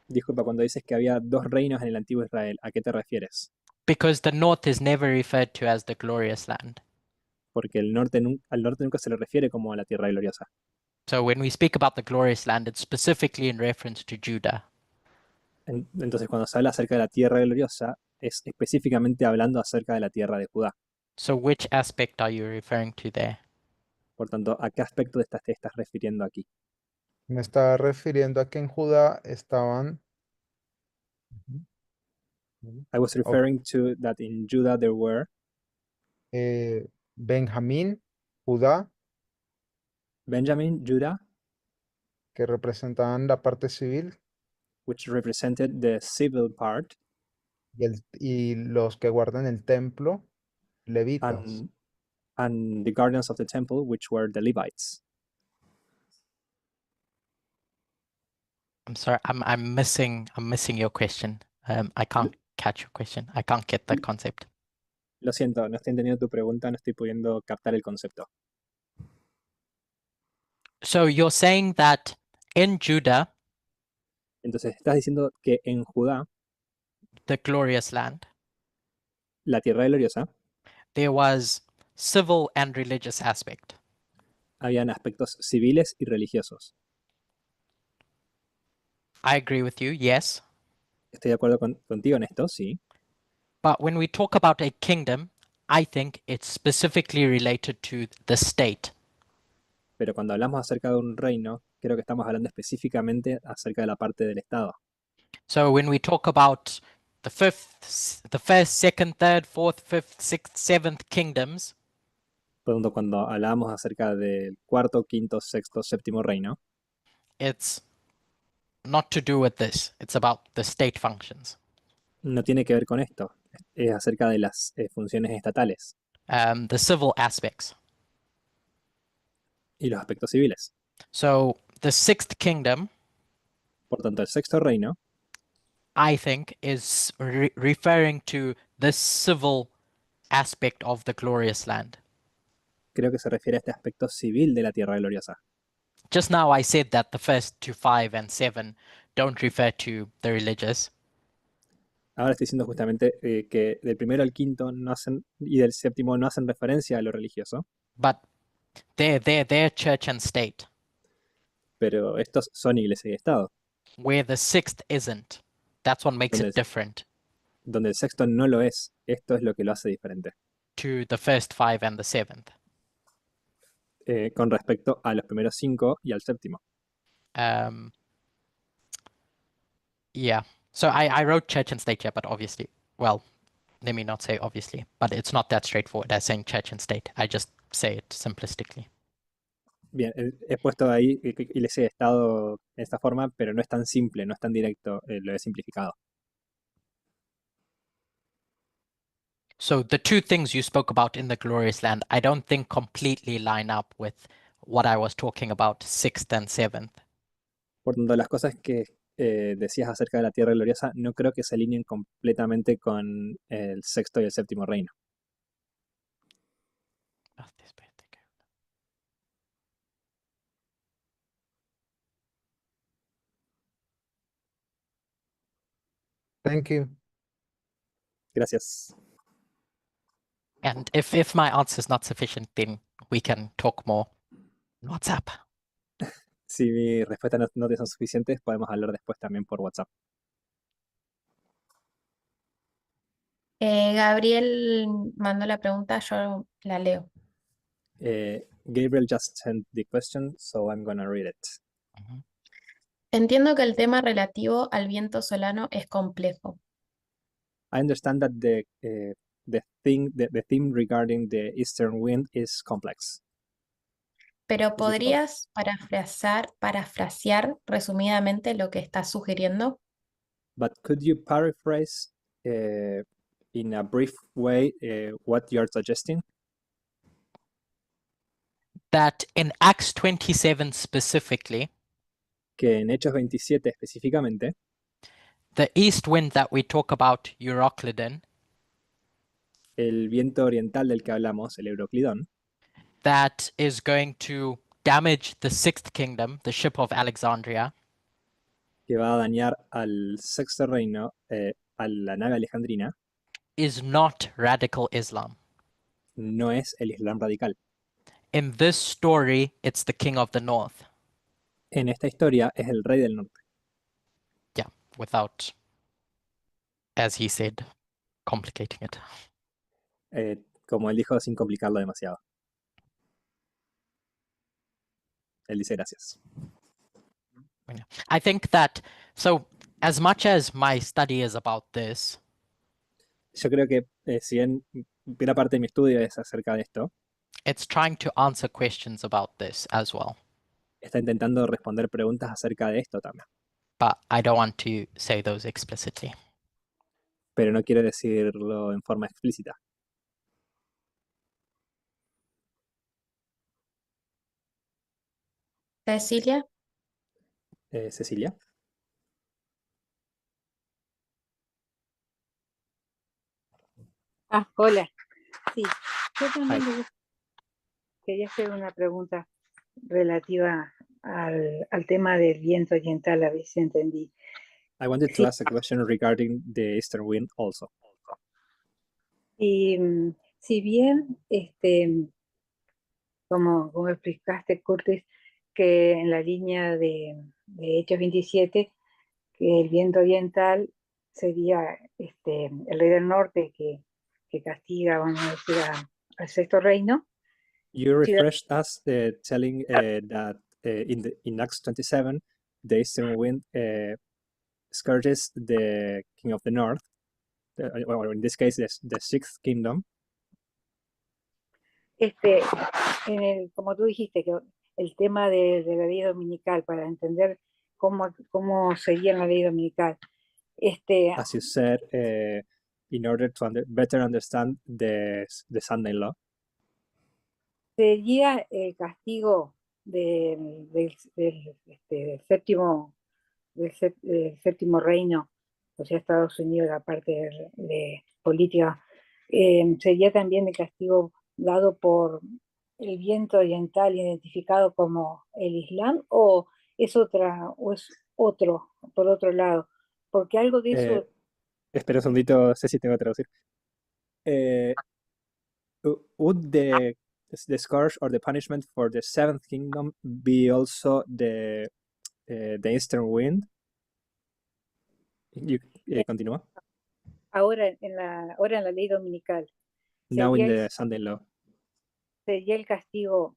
Disculpa, cuando dices que había dos reinos en el antiguo Israel, ¿a qué te refieres? Because the north is never referred to as the glorious land. Porque al norte nunca se le refiere como a la tierra gloriosa. So when we speak about the glorious land, it's specifically in reference to Judah. Entonces, cuando se habla acerca de la tierra gloriosa, es específicamente hablando acerca de la tierra de Judá. So which aspect are you referring to there? Por tanto, ¿a qué aspecto te estás refiriendo aquí? Me estaba refiriendo a que en Judá estaban. I was referring to that in Judah there were Benjamín, Judá, Benjamin, Judah, que representaban la parte civil, which represented the civil part, y los que guardan el templo, levitas. and the guardians of the temple, which were the Levites. I'm sorry, I'm missing your question. I can't catch your question. I can't get the concept. Lo siento, no estoy entendiendo tu pregunta, no estoy pudiendo captar el concepto. So you're saying that in Judah, Entonces, estás diciendo que en Judá, the glorious land, la tierra gloriosa, there was civil and religious aspect. habían aspectos civiles y religiosos. I agree with you, yes. Estoy de acuerdo contigo en esto, sí. But when we talk about a kingdom, I think it's specifically related to the state. Pero cuando hablamos acerca de un reino, creo que estamos hablando específicamente acerca de la parte del Estado. So when we talk about the first, second, third, fourth, fifth, sixth, seventh kingdoms, Por lo tanto, cuando hablábamos acerca del cuarto, quinto, sexto, séptimo reino, it's not to do with this. It's about the state functions. no tiene que ver con esto. Es acerca de las funciones estatales The civil aspects. y los aspectos civiles. So the sixth kingdom, Por tanto, el sexto reino, I think, is referring to the civil aspect of the glorious land. creo que se refiere a este aspecto civil de la tierra gloriosa. Just now I said that the first to 5 and 7 don't refer to the religious. Ahora estoy diciendo justamente que del primero al quinto no hacen, y del séptimo no hacen referencia a lo religioso, But they're church and state, pero estos son iglesia y Estado, where the sixth isn't. That's what makes donde, it different donde el sexto no lo es. Esto es lo que lo hace diferente to the first 5 and the 7th. con respecto a los primeros 5 y al séptimo. Yeah. So I wrote church and state here, but obviously, well, let me not say obviously, but it's not that straightforward as saying church and state. I just say it simplistically. Bien, he puesto ahí iglesia y Estado de esta forma, pero no es tan simple, no es tan directo, lo he simplificado. So the two things you spoke about in the glorious land, I don't think completely line up with what I was talking about, sixth and seventh. Por tanto, las cosas que decías acerca de la tierra gloriosa no creo que se alineen completamente con el sexto y el séptimo reino. Thank you. Gracias. And if my answer is not sufficient, then we can talk more on WhatsApp. Si mi respuesta no te son suficientes, podemos hablar después también por WhatsApp. Gabriel mandó la pregunta, yo la leo. Gabriel just sent the question, so I'm gonna read it. Mhm. Entiendo que el tema relativo al viento solano es complejo. I understand that the theme regarding the eastern wind is complex. Pero difficult. ¿podrías parafrasear resumidamente lo que estás sugiriendo? But could you paraphrase in a brief way what you're suggesting? That in Acts 27 specifically, Que en Hechos 27 específicamente, the east wind that we talk about, Euroclydon, el viento oriental del que hablamos, el Euroclidón, that is going to damage the sixth kingdom, the ship of Alexandria, que va a dañar al sexto reino, a la nave alejandrina, is not radical Islam. no es el Islam radical. In this story, it's the king of the north. En esta historia es el rey del norte, Yeah, without, as he said, complicating it. como él dijo, sin complicarlo demasiado. Él dice gracias. Yeah. I think that, so as much as my study is about this, Yo creo que si bien gran parte de mi estudio es acerca de esto, it's trying to answer questions about this as well. está intentando responder preguntas acerca de esto también. But I don't want to say those explicitly. Pero no quiero decirlo en forma explícita. Cecilia, Cecilia. Hola. Sí, yo también Hi. quería hacer una pregunta relativa al tema del viento oriental, a ver si entendí. I wanted to Sí. ask a question regarding the eastern wind also. Y si bien, como explicaste, Curtis, que en la línea de Hechos 27, que el viento oriental sería el rey del norte que castiga, vamos a decir, al sexto reino. You refreshed us telling that in Acts 27, the eastern wind scourges the king of the north, or in this case, the sixth kingdom. como tú dijiste, que el tema de la ley dominical, para entender cómo sería la ley dominical, As you said, in order to better understand the Sunday law, sería el castigo del séptimo reino, o sea, Estados Unidos, la parte de política, sería también el castigo dado por el viento oriental identificado como el Islam, o es otro, por otro lado, porque algo de eso. espera un segundito, sé si tengo que traducir. Would the scourge or the punishment for the seventh kingdom be also the eastern wind? Continúa. Ahora en la ley dominical Now in sería the Sunday law. el castigo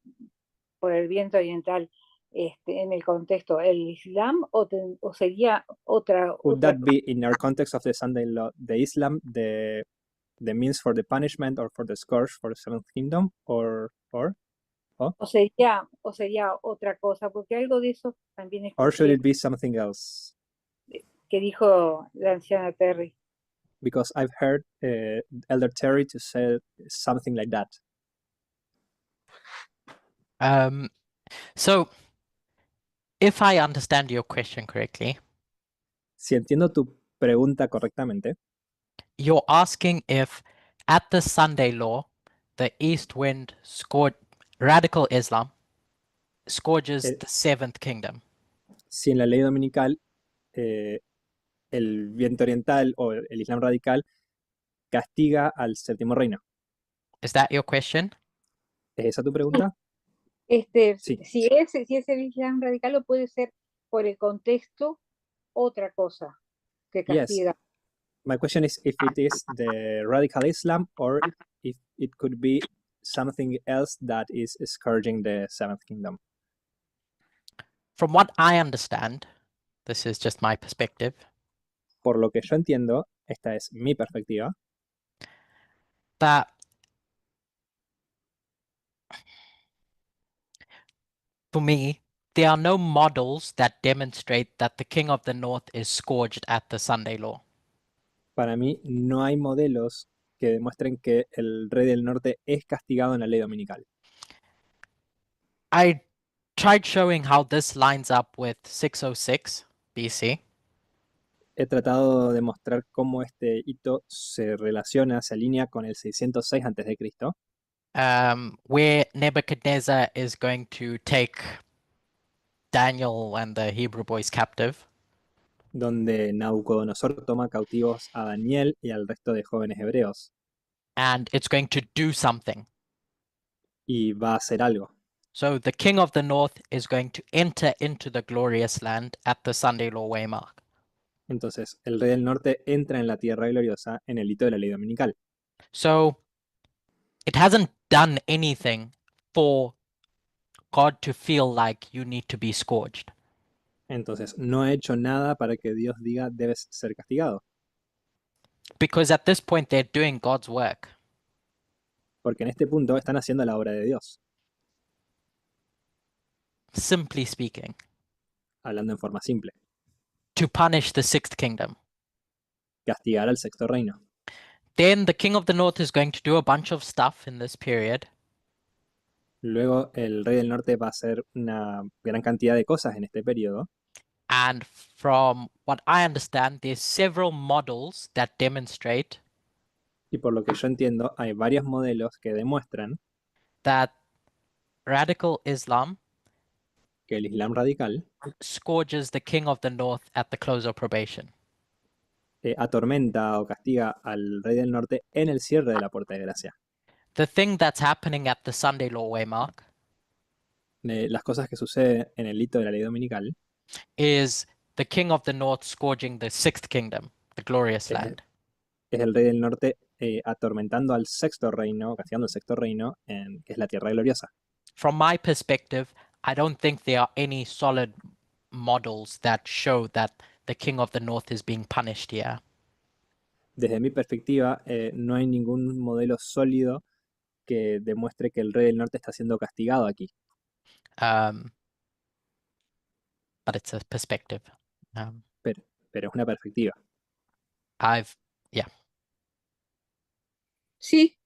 por el viento oriental en el contexto el Islam, o sería otra. Would that be in our context of the Sunday law, the Islam, the means for the punishment or for the scourge for the seventh kingdom, or O sería otra cosa, porque algo de eso también or should escuché it be something else? que dijo la anciana Terry. Because I've heard Elder Terry to say something like that. So, if I understand your question correctly, Si entiendo tu pregunta correctamente, you're asking if at the Sunday law, the east wind radical Islam scourges the seventh kingdom. si en la ley dominical el viento oriental o el Islam radical castiga al séptimo reino. Is that your question? ¿Es esa tu pregunta? Sí. Si es el Islam radical, o puede ser por el contexto otra cosa que castiga. Yes. My question is if it is the radical Islam or if it could be something else that is scourging the seventh kingdom. From what I understand, this is just my perspective, Por lo que yo entiendo, esta es mi perspectiva, that for me, there are no models that demonstrate that the king of the north is scourged at the Sunday law. para mí no hay modelos que demuestren que el rey del norte es castigado en la ley dominical. I tried showing how this lines up with 606 BC. He tratado de mostrar cómo este hito se relaciona, se alinea con el 606 a.C., where Nebuchadnezzar is going to take Daniel and the Hebrew boys captive. donde Nabucodonosor toma cautivos a Daniel y al resto de jóvenes hebreos. And it's going to do something. Y va a hacer algo. So the king of the north is going to enter into the glorious land at the Sunday law waymark. Entonces, el rey del norte entra en la tierra gloriosa en el hito de la ley dominical. So it hasn't done anything for God to feel like you need to be scourged. Entonces, no ha hecho nada para que Dios diga debes ser castigado. Because at this point they're doing God's work. Porque en este punto están haciendo la obra de Dios. Simply speaking, Hablando en forma simple. to punish the sixth kingdom. Castigar al sexto reino. Then the king of the north is going to do a bunch of stuff in this period. Luego, el rey del norte va a hacer una gran cantidad de cosas en este periodo. And from what I understand, there's several models that demonstrate Y por lo que yo entiendo, hay varios modelos que demuestran that radical Islam que el Islam radical scourges the king of the north at the close of probation. atormenta o castiga al rey del norte en el cierre de la puerta de gracia. The thing that's happening at the Sunday law waymark Las cosas que suceden en el hito de la ley dominical is the king of the north scourging the sixth kingdom, the glorious land. es el rey del norte atormentando al sexto reino, castigando al sexto reino, que es la tierra gloriosa. From my perspective, I don't think there are any solid models that show that the king of the north is being punished here. Desde mi perspectiva, no hay ningún modelo sólido que demuestre que el rey del norte está siendo castigado aquí. But it's a perspective. Pero es una perspectiva. Yeah. Sí,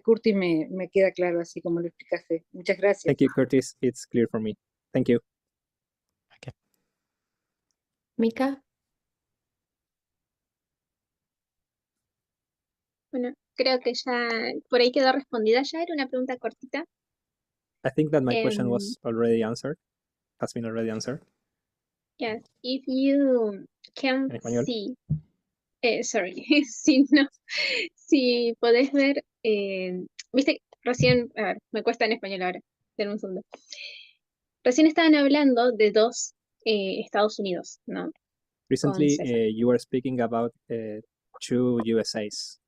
Curtis, me queda claro así como lo explicaste. Muchas gracias. Thank you, Curtis. It's clear for me. Thank you. Mika, Bueno, creo que ya por ahí quedó respondida. Ya era una pregunta cortita. I think that my question Em, was already answered. Has been already answered. Yes, if you can En español. see, sorry, si no, si podés ver, viste, recién, a ver, me cuesta en español ahora, espera un segundo. Recién estaban hablando de dos Estados Unidos, ¿no? Recently, César. you were speaking about two USAs.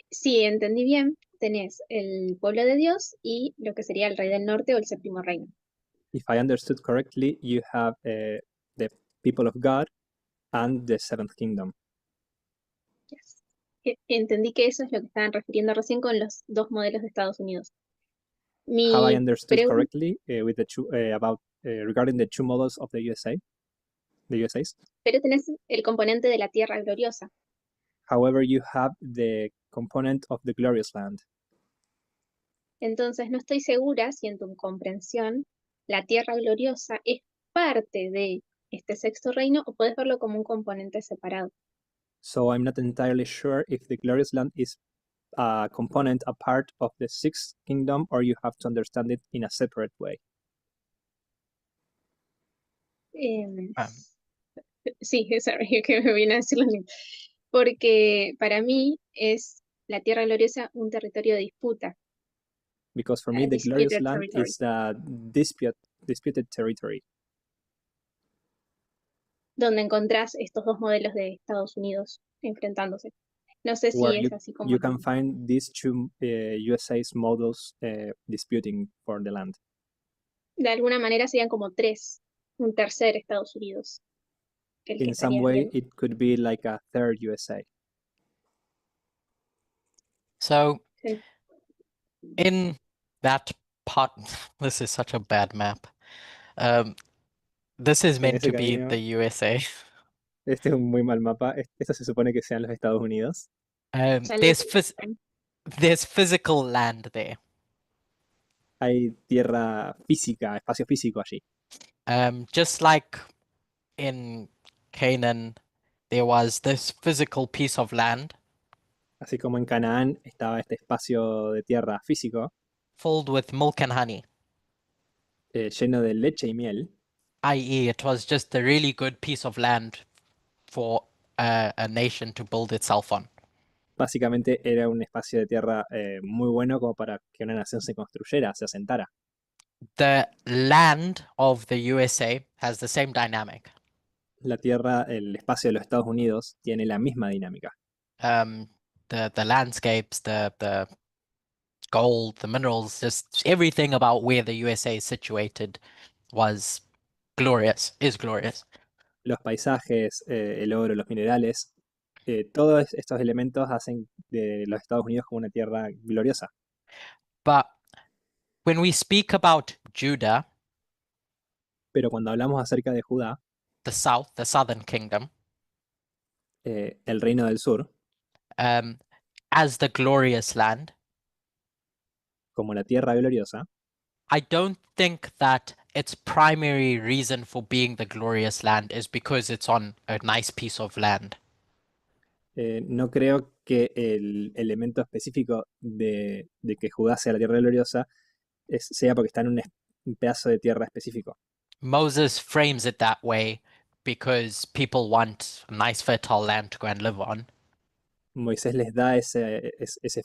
Si entendí bien, tenés el pueblo de Dios y lo que sería el rey del norte o el séptimo reino. If I understood correctly, you have the people of God and the seventh kingdom. Yes. Entendí que eso es lo que estaban refiriendo recién con los dos modelos de Estados Unidos. Have I Mi understood pregunta, correctly with the two about regarding the two models of the USA, the USAs? pero tenés el componente de la tierra gloriosa. However, you have the component of the glorious land. Entonces no estoy segura si en tu comprensión la tierra gloriosa es parte de este sexto reino o puedes verlo como un componente separado. So I'm not entirely sure if the glorious land is a component, a part of the sixth kingdom, or you have to understand it in a separate way. Sí, sorry, que me viene a decir lo mismo. Porque para mí es la tierra gloriosa un territorio de disputa. Because for me, the glorious Disputed land territory. is a disputed territory, Donde encontrás estos dos modelos de Estados Unidos enfrentándose. No sé si where es así como you can find these two USA's models disputing for the land. de alguna manera serían como tres, un tercer Estados Unidos. El que In some estaría way, bien. it could be like a third USA. So Sí. in that part, this is such a bad map. This is En meant ese to be camino, the USA. este es un muy mal mapa. Esto se supone que sean los Estados Unidos. Ya le- There's physical land there. Hay tierra física, espacio físico allí. Just like in Canaan, there was this physical piece of land Así como en Canaán estaba este espacio de tierra físico filled with milk and honey, lleno de leche y miel. i.e., it was just a really good piece of land for a nation to build itself on. Básicamente era un espacio de tierra muy bueno como para que una nación se construyera, se asentara. The land of the USA has the same dynamic. La tierra, el espacio de los Estados Unidos tiene la misma dinámica. The landscapes, the gold, the minerals, just everything about where the USA is situated was glorious, is glorious. Los paisajes, el oro, los minerales, todos estos elementos hacen de los Estados Unidos como una tierra gloriosa. But when we speak about Judah, Pero cuando hablamos acerca de Judá, the south, the southern kingdom, el reino del sur, as the glorious land, como la tierra gloriosa, I don't think that its primary reason for being the glorious land is because it's on a nice piece of land. no creo que el elemento específico de que Judá sea la tierra gloriosa sea porque está en un pedazo de tierra específico. Moses frames it that way because people want a nice fertile land to go and live on. Moisés les da ese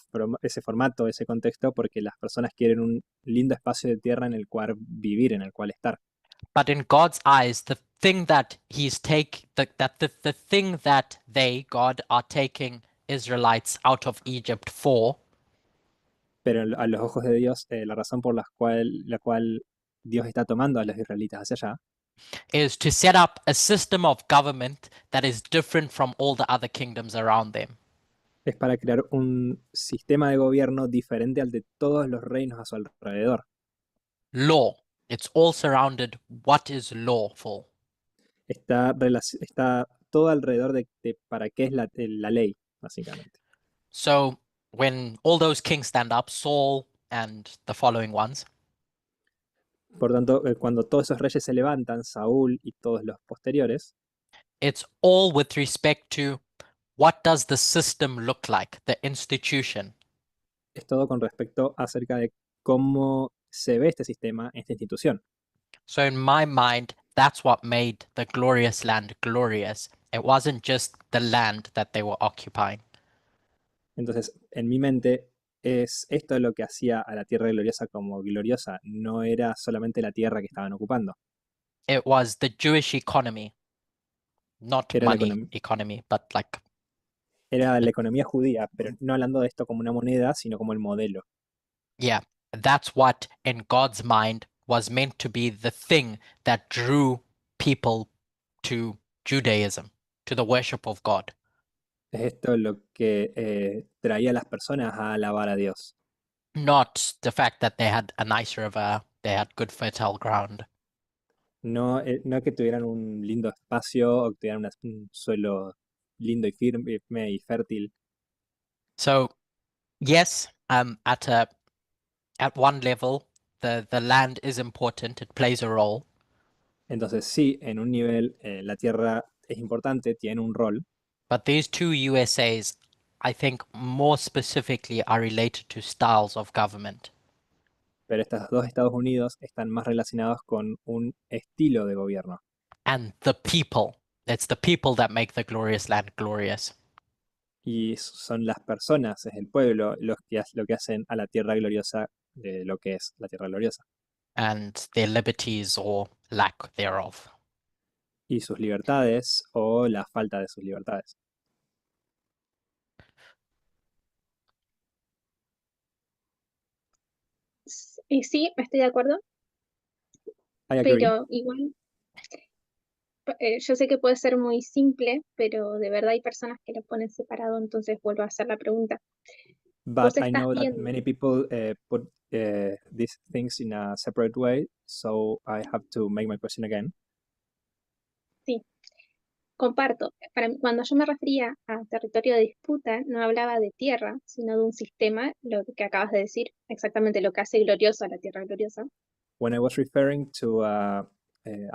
formato, ese contexto, porque las personas quieren un lindo espacio de tierra en el cual vivir, en el cual estar. But in God's eyes, the thing that the thing that God, are taking Israelites out of Egypt for, Pero a los ojos de Dios, la razón por la cual Dios está tomando a los israelitas hacia allá is to set up a system of government that is different from all the other kingdoms around them. Es para crear un sistema de gobierno diferente al de todos los reinos a su alrededor. Law. It's all surrounded what is lawful. Está todo alrededor de para qué es la ley, básicamente. So when all those kings stand up, Saul and the following ones, Por tanto, cuando todos esos reyes se levantan, Saúl y todos los posteriores, it's all with respect to what does the system look like, the institution. es todo con respecto acerca de cómo se ve este sistema, esta institución. So in my mind, that's what made the glorious land glorious. It wasn't just the land that they were occupying. Entonces, en mi mente, es esto lo que hacía a la tierra gloriosa como gloriosa. No era solamente la tierra que estaban ocupando. It was the Jewish economy, not Era la money economy, but like Era la economía judía, pero no hablando de esto como una moneda, sino como el modelo. yeah, that's what in God's mind was meant to be the thing that drew people to Judaism, to the worship of God. Es esto lo que traía a las personas a alabar a Dios. Not the fact that they had a nice river, they had good fertile ground. No, no que tuvieran un lindo espacio o que tuvieran un suelo lindo y firme y fértil. So yes, at one level, the land is important, it plays a role. Entonces sí, en un nivel la tierra es importante, tiene un rol, But these two USAs, I think more specifically, are related to styles of government. pero estos dos Estados Unidos están más relacionados con un estilo de gobierno. And the people. It's the people that make the glorious land glorious. Y son las personas, es el pueblo, lo que hacen a la tierra gloriosa de lo que es la tierra gloriosa. And their liberties or lack thereof. Y sus libertades o la falta de sus libertades. Sí, estoy de acuerdo, I agree. pero igual, yo sé que puede ser muy simple, pero de verdad hay personas que lo ponen separado, entonces vuelvo a hacer la pregunta. But I estás know that viendo. many people put these things in a separate way, so I have to make my question again. Sí, comparto. Para mí, cuando yo me refería a territorio de disputa, no hablaba de tierra, sino de un sistema, lo que acabas de decir, exactamente lo que hace gloriosa la tierra gloriosa. When I was referring to a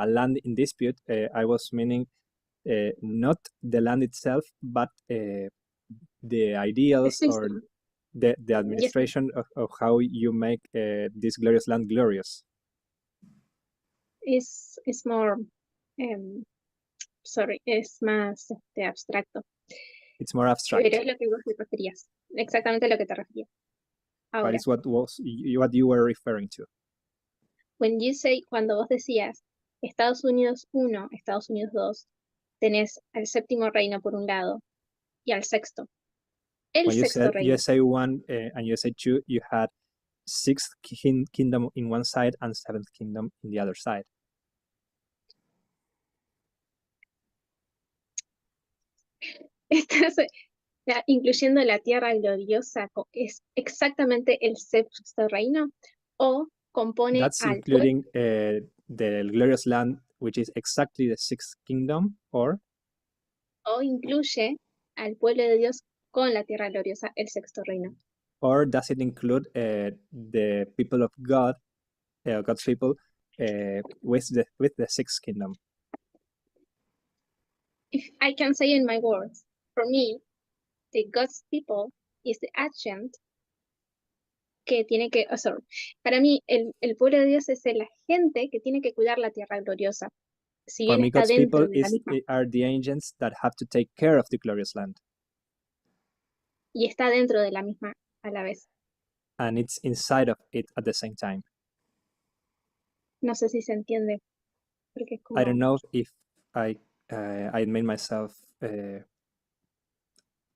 land in dispute, I was meaning not the land itself, but the ideals or System. the administration of how you make this glorious land glorious. Es more, sorry, es más abstracto. It's more abstract. Pero es lo que vos te referías, exactamente lo que te referías. But Ahora, it's what you were referring to. cuando vos decías Estados Unidos 1, Estados Unidos 2, tenés al séptimo reino por un lado y al sexto. El When you sexto said reino USA 1 and USA 2, you had sixth kingdom in one side and seventh kingdom in the other side. Estás, incluyendo la tierra gloriosa, es exactamente el sexto reino o compone That's al including the glorious land, which is exactly the sixth kingdom, o incluye al pueblo de Dios con la tierra gloriosa, el sexto reino. or does it include the people of God, God's people, with the sixth kingdom? If I can say in my words, for me, the God's people is the agent que tiene que, sorry, para mí el pueblo de Dios es la gente que tiene que cuidar la tierra gloriosa. Si For bien me, está God's dentro people de la misma are the agents that have to take care of the glorious land. y está dentro de la misma a la vez. And it's inside of it at the same time. No sé si se entiende. Porque es como, I don't know if I made myself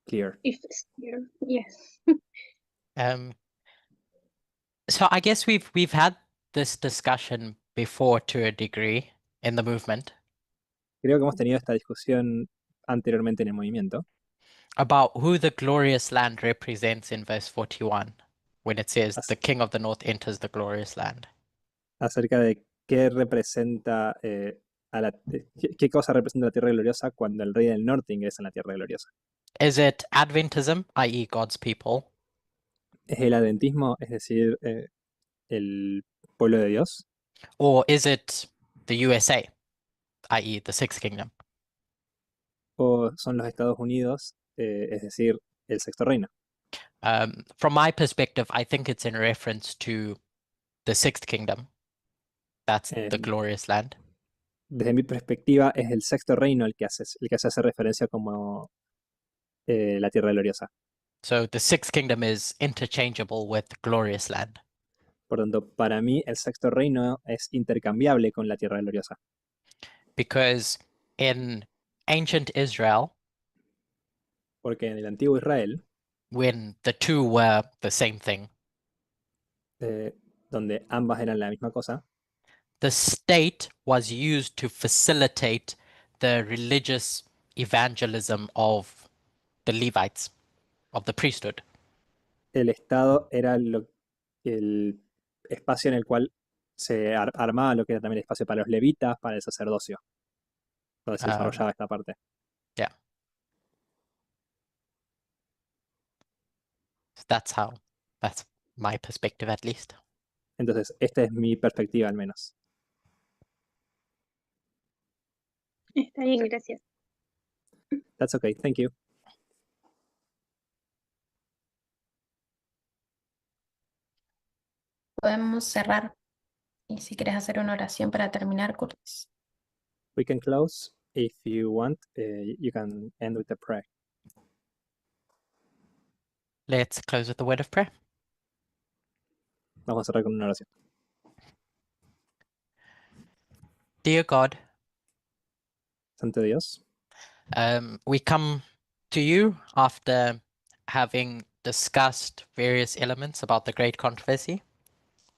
clear. if it's clear. Yes. So I guess we've had this discussion before to a degree in the movement. Creo que hemos tenido esta discusión anteriormente en el movimiento. about who the glorious land represents in verse 41 when it says As- the king of the north enters the glorious land. Acerca de qué representa qué cosa representa la tierra gloriosa cuando el rey del norte ingresa en la tierra gloriosa. Is it Adventism, i.e., God's people, ¿Es el adventismo, es decir, el pueblo de Dios? or is it the USA, i.e., the sixth kingdom? ¿O son los Estados Unidos, es decir, el sexto reino? From my perspective, I think it's in reference to the sixth kingdom. That's the Em, glorious land. Desde mi perspectiva, es el sexto reino el que se hace referencia como la tierra gloriosa. So the sixth kingdom is interchangeable with glorious land. Por tanto, para mí, el sexto reino es intercambiable con la tierra gloriosa. Because in ancient Israel, Porque en el antiguo Israel, when the two were the same thing, donde ambas eran la misma cosa, the state was used to facilitate the religious evangelism of the Levites, of the priesthood. el Estado era el espacio en el cual se armaba lo que era también el espacio para los levitas, para el sacerdocio, donde se desarrollaba esta parte. Yeah. So that's my perspective at least. Entonces, esta es mi perspectiva al menos. Está bien, gracias. That's okay, thank you. Podemos cerrar. Y si quieres hacer una oración para terminar, Curtis. We can close. If you want, you can end with a prayer. Let's close with a word of prayer. Vamos a cerrar con una oración. Dear God, Santo Dios, we come to you after having discussed various elements about the great controversy.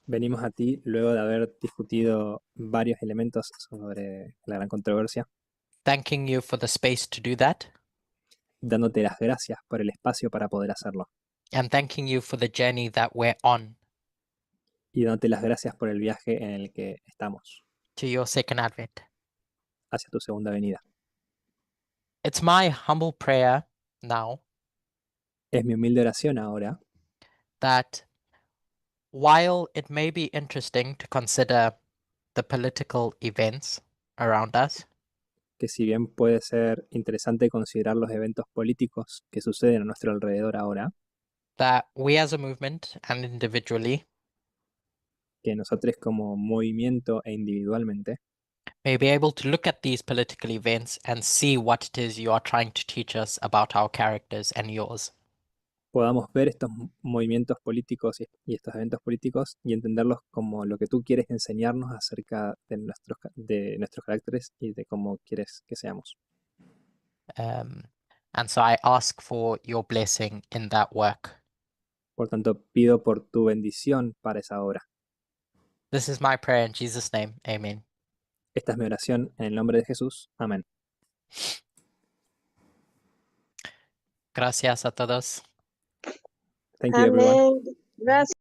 venimos a ti luego de haber discutido varios elementos sobre la gran controversia, Thanking you for the space to do that, dándote las gracias por el espacio para poder hacerlo, and thanking you for the journey that we're on y dándote las gracias por el viaje en el que estamos to your second advent. hacia tu segunda venida. It's my humble prayer now Es mi humilde oración ahora that while it may be interesting to consider the political events around us, que si bien puede ser interesante considerar los eventos políticos que suceden a nuestro alrededor ahora, that we as a movement and individually que nosotros como movimiento e individualmente may be able to look at these political events and see what it is you are trying to teach us about our characters and yours. podamos ver estos movimientos políticos y estos eventos políticos y entenderlos como lo que tú quieres enseñarnos acerca de nuestros caracteres y de cómo quieres que seamos. And so I ask for your blessing in that work. Por tanto, pido por tu bendición para esa obra. This is my prayer in Jesus' name. Amen. Esta es mi oración en el nombre de Jesús. Amén. Gracias a todos. Thank you, everyone. Amén. Gracias.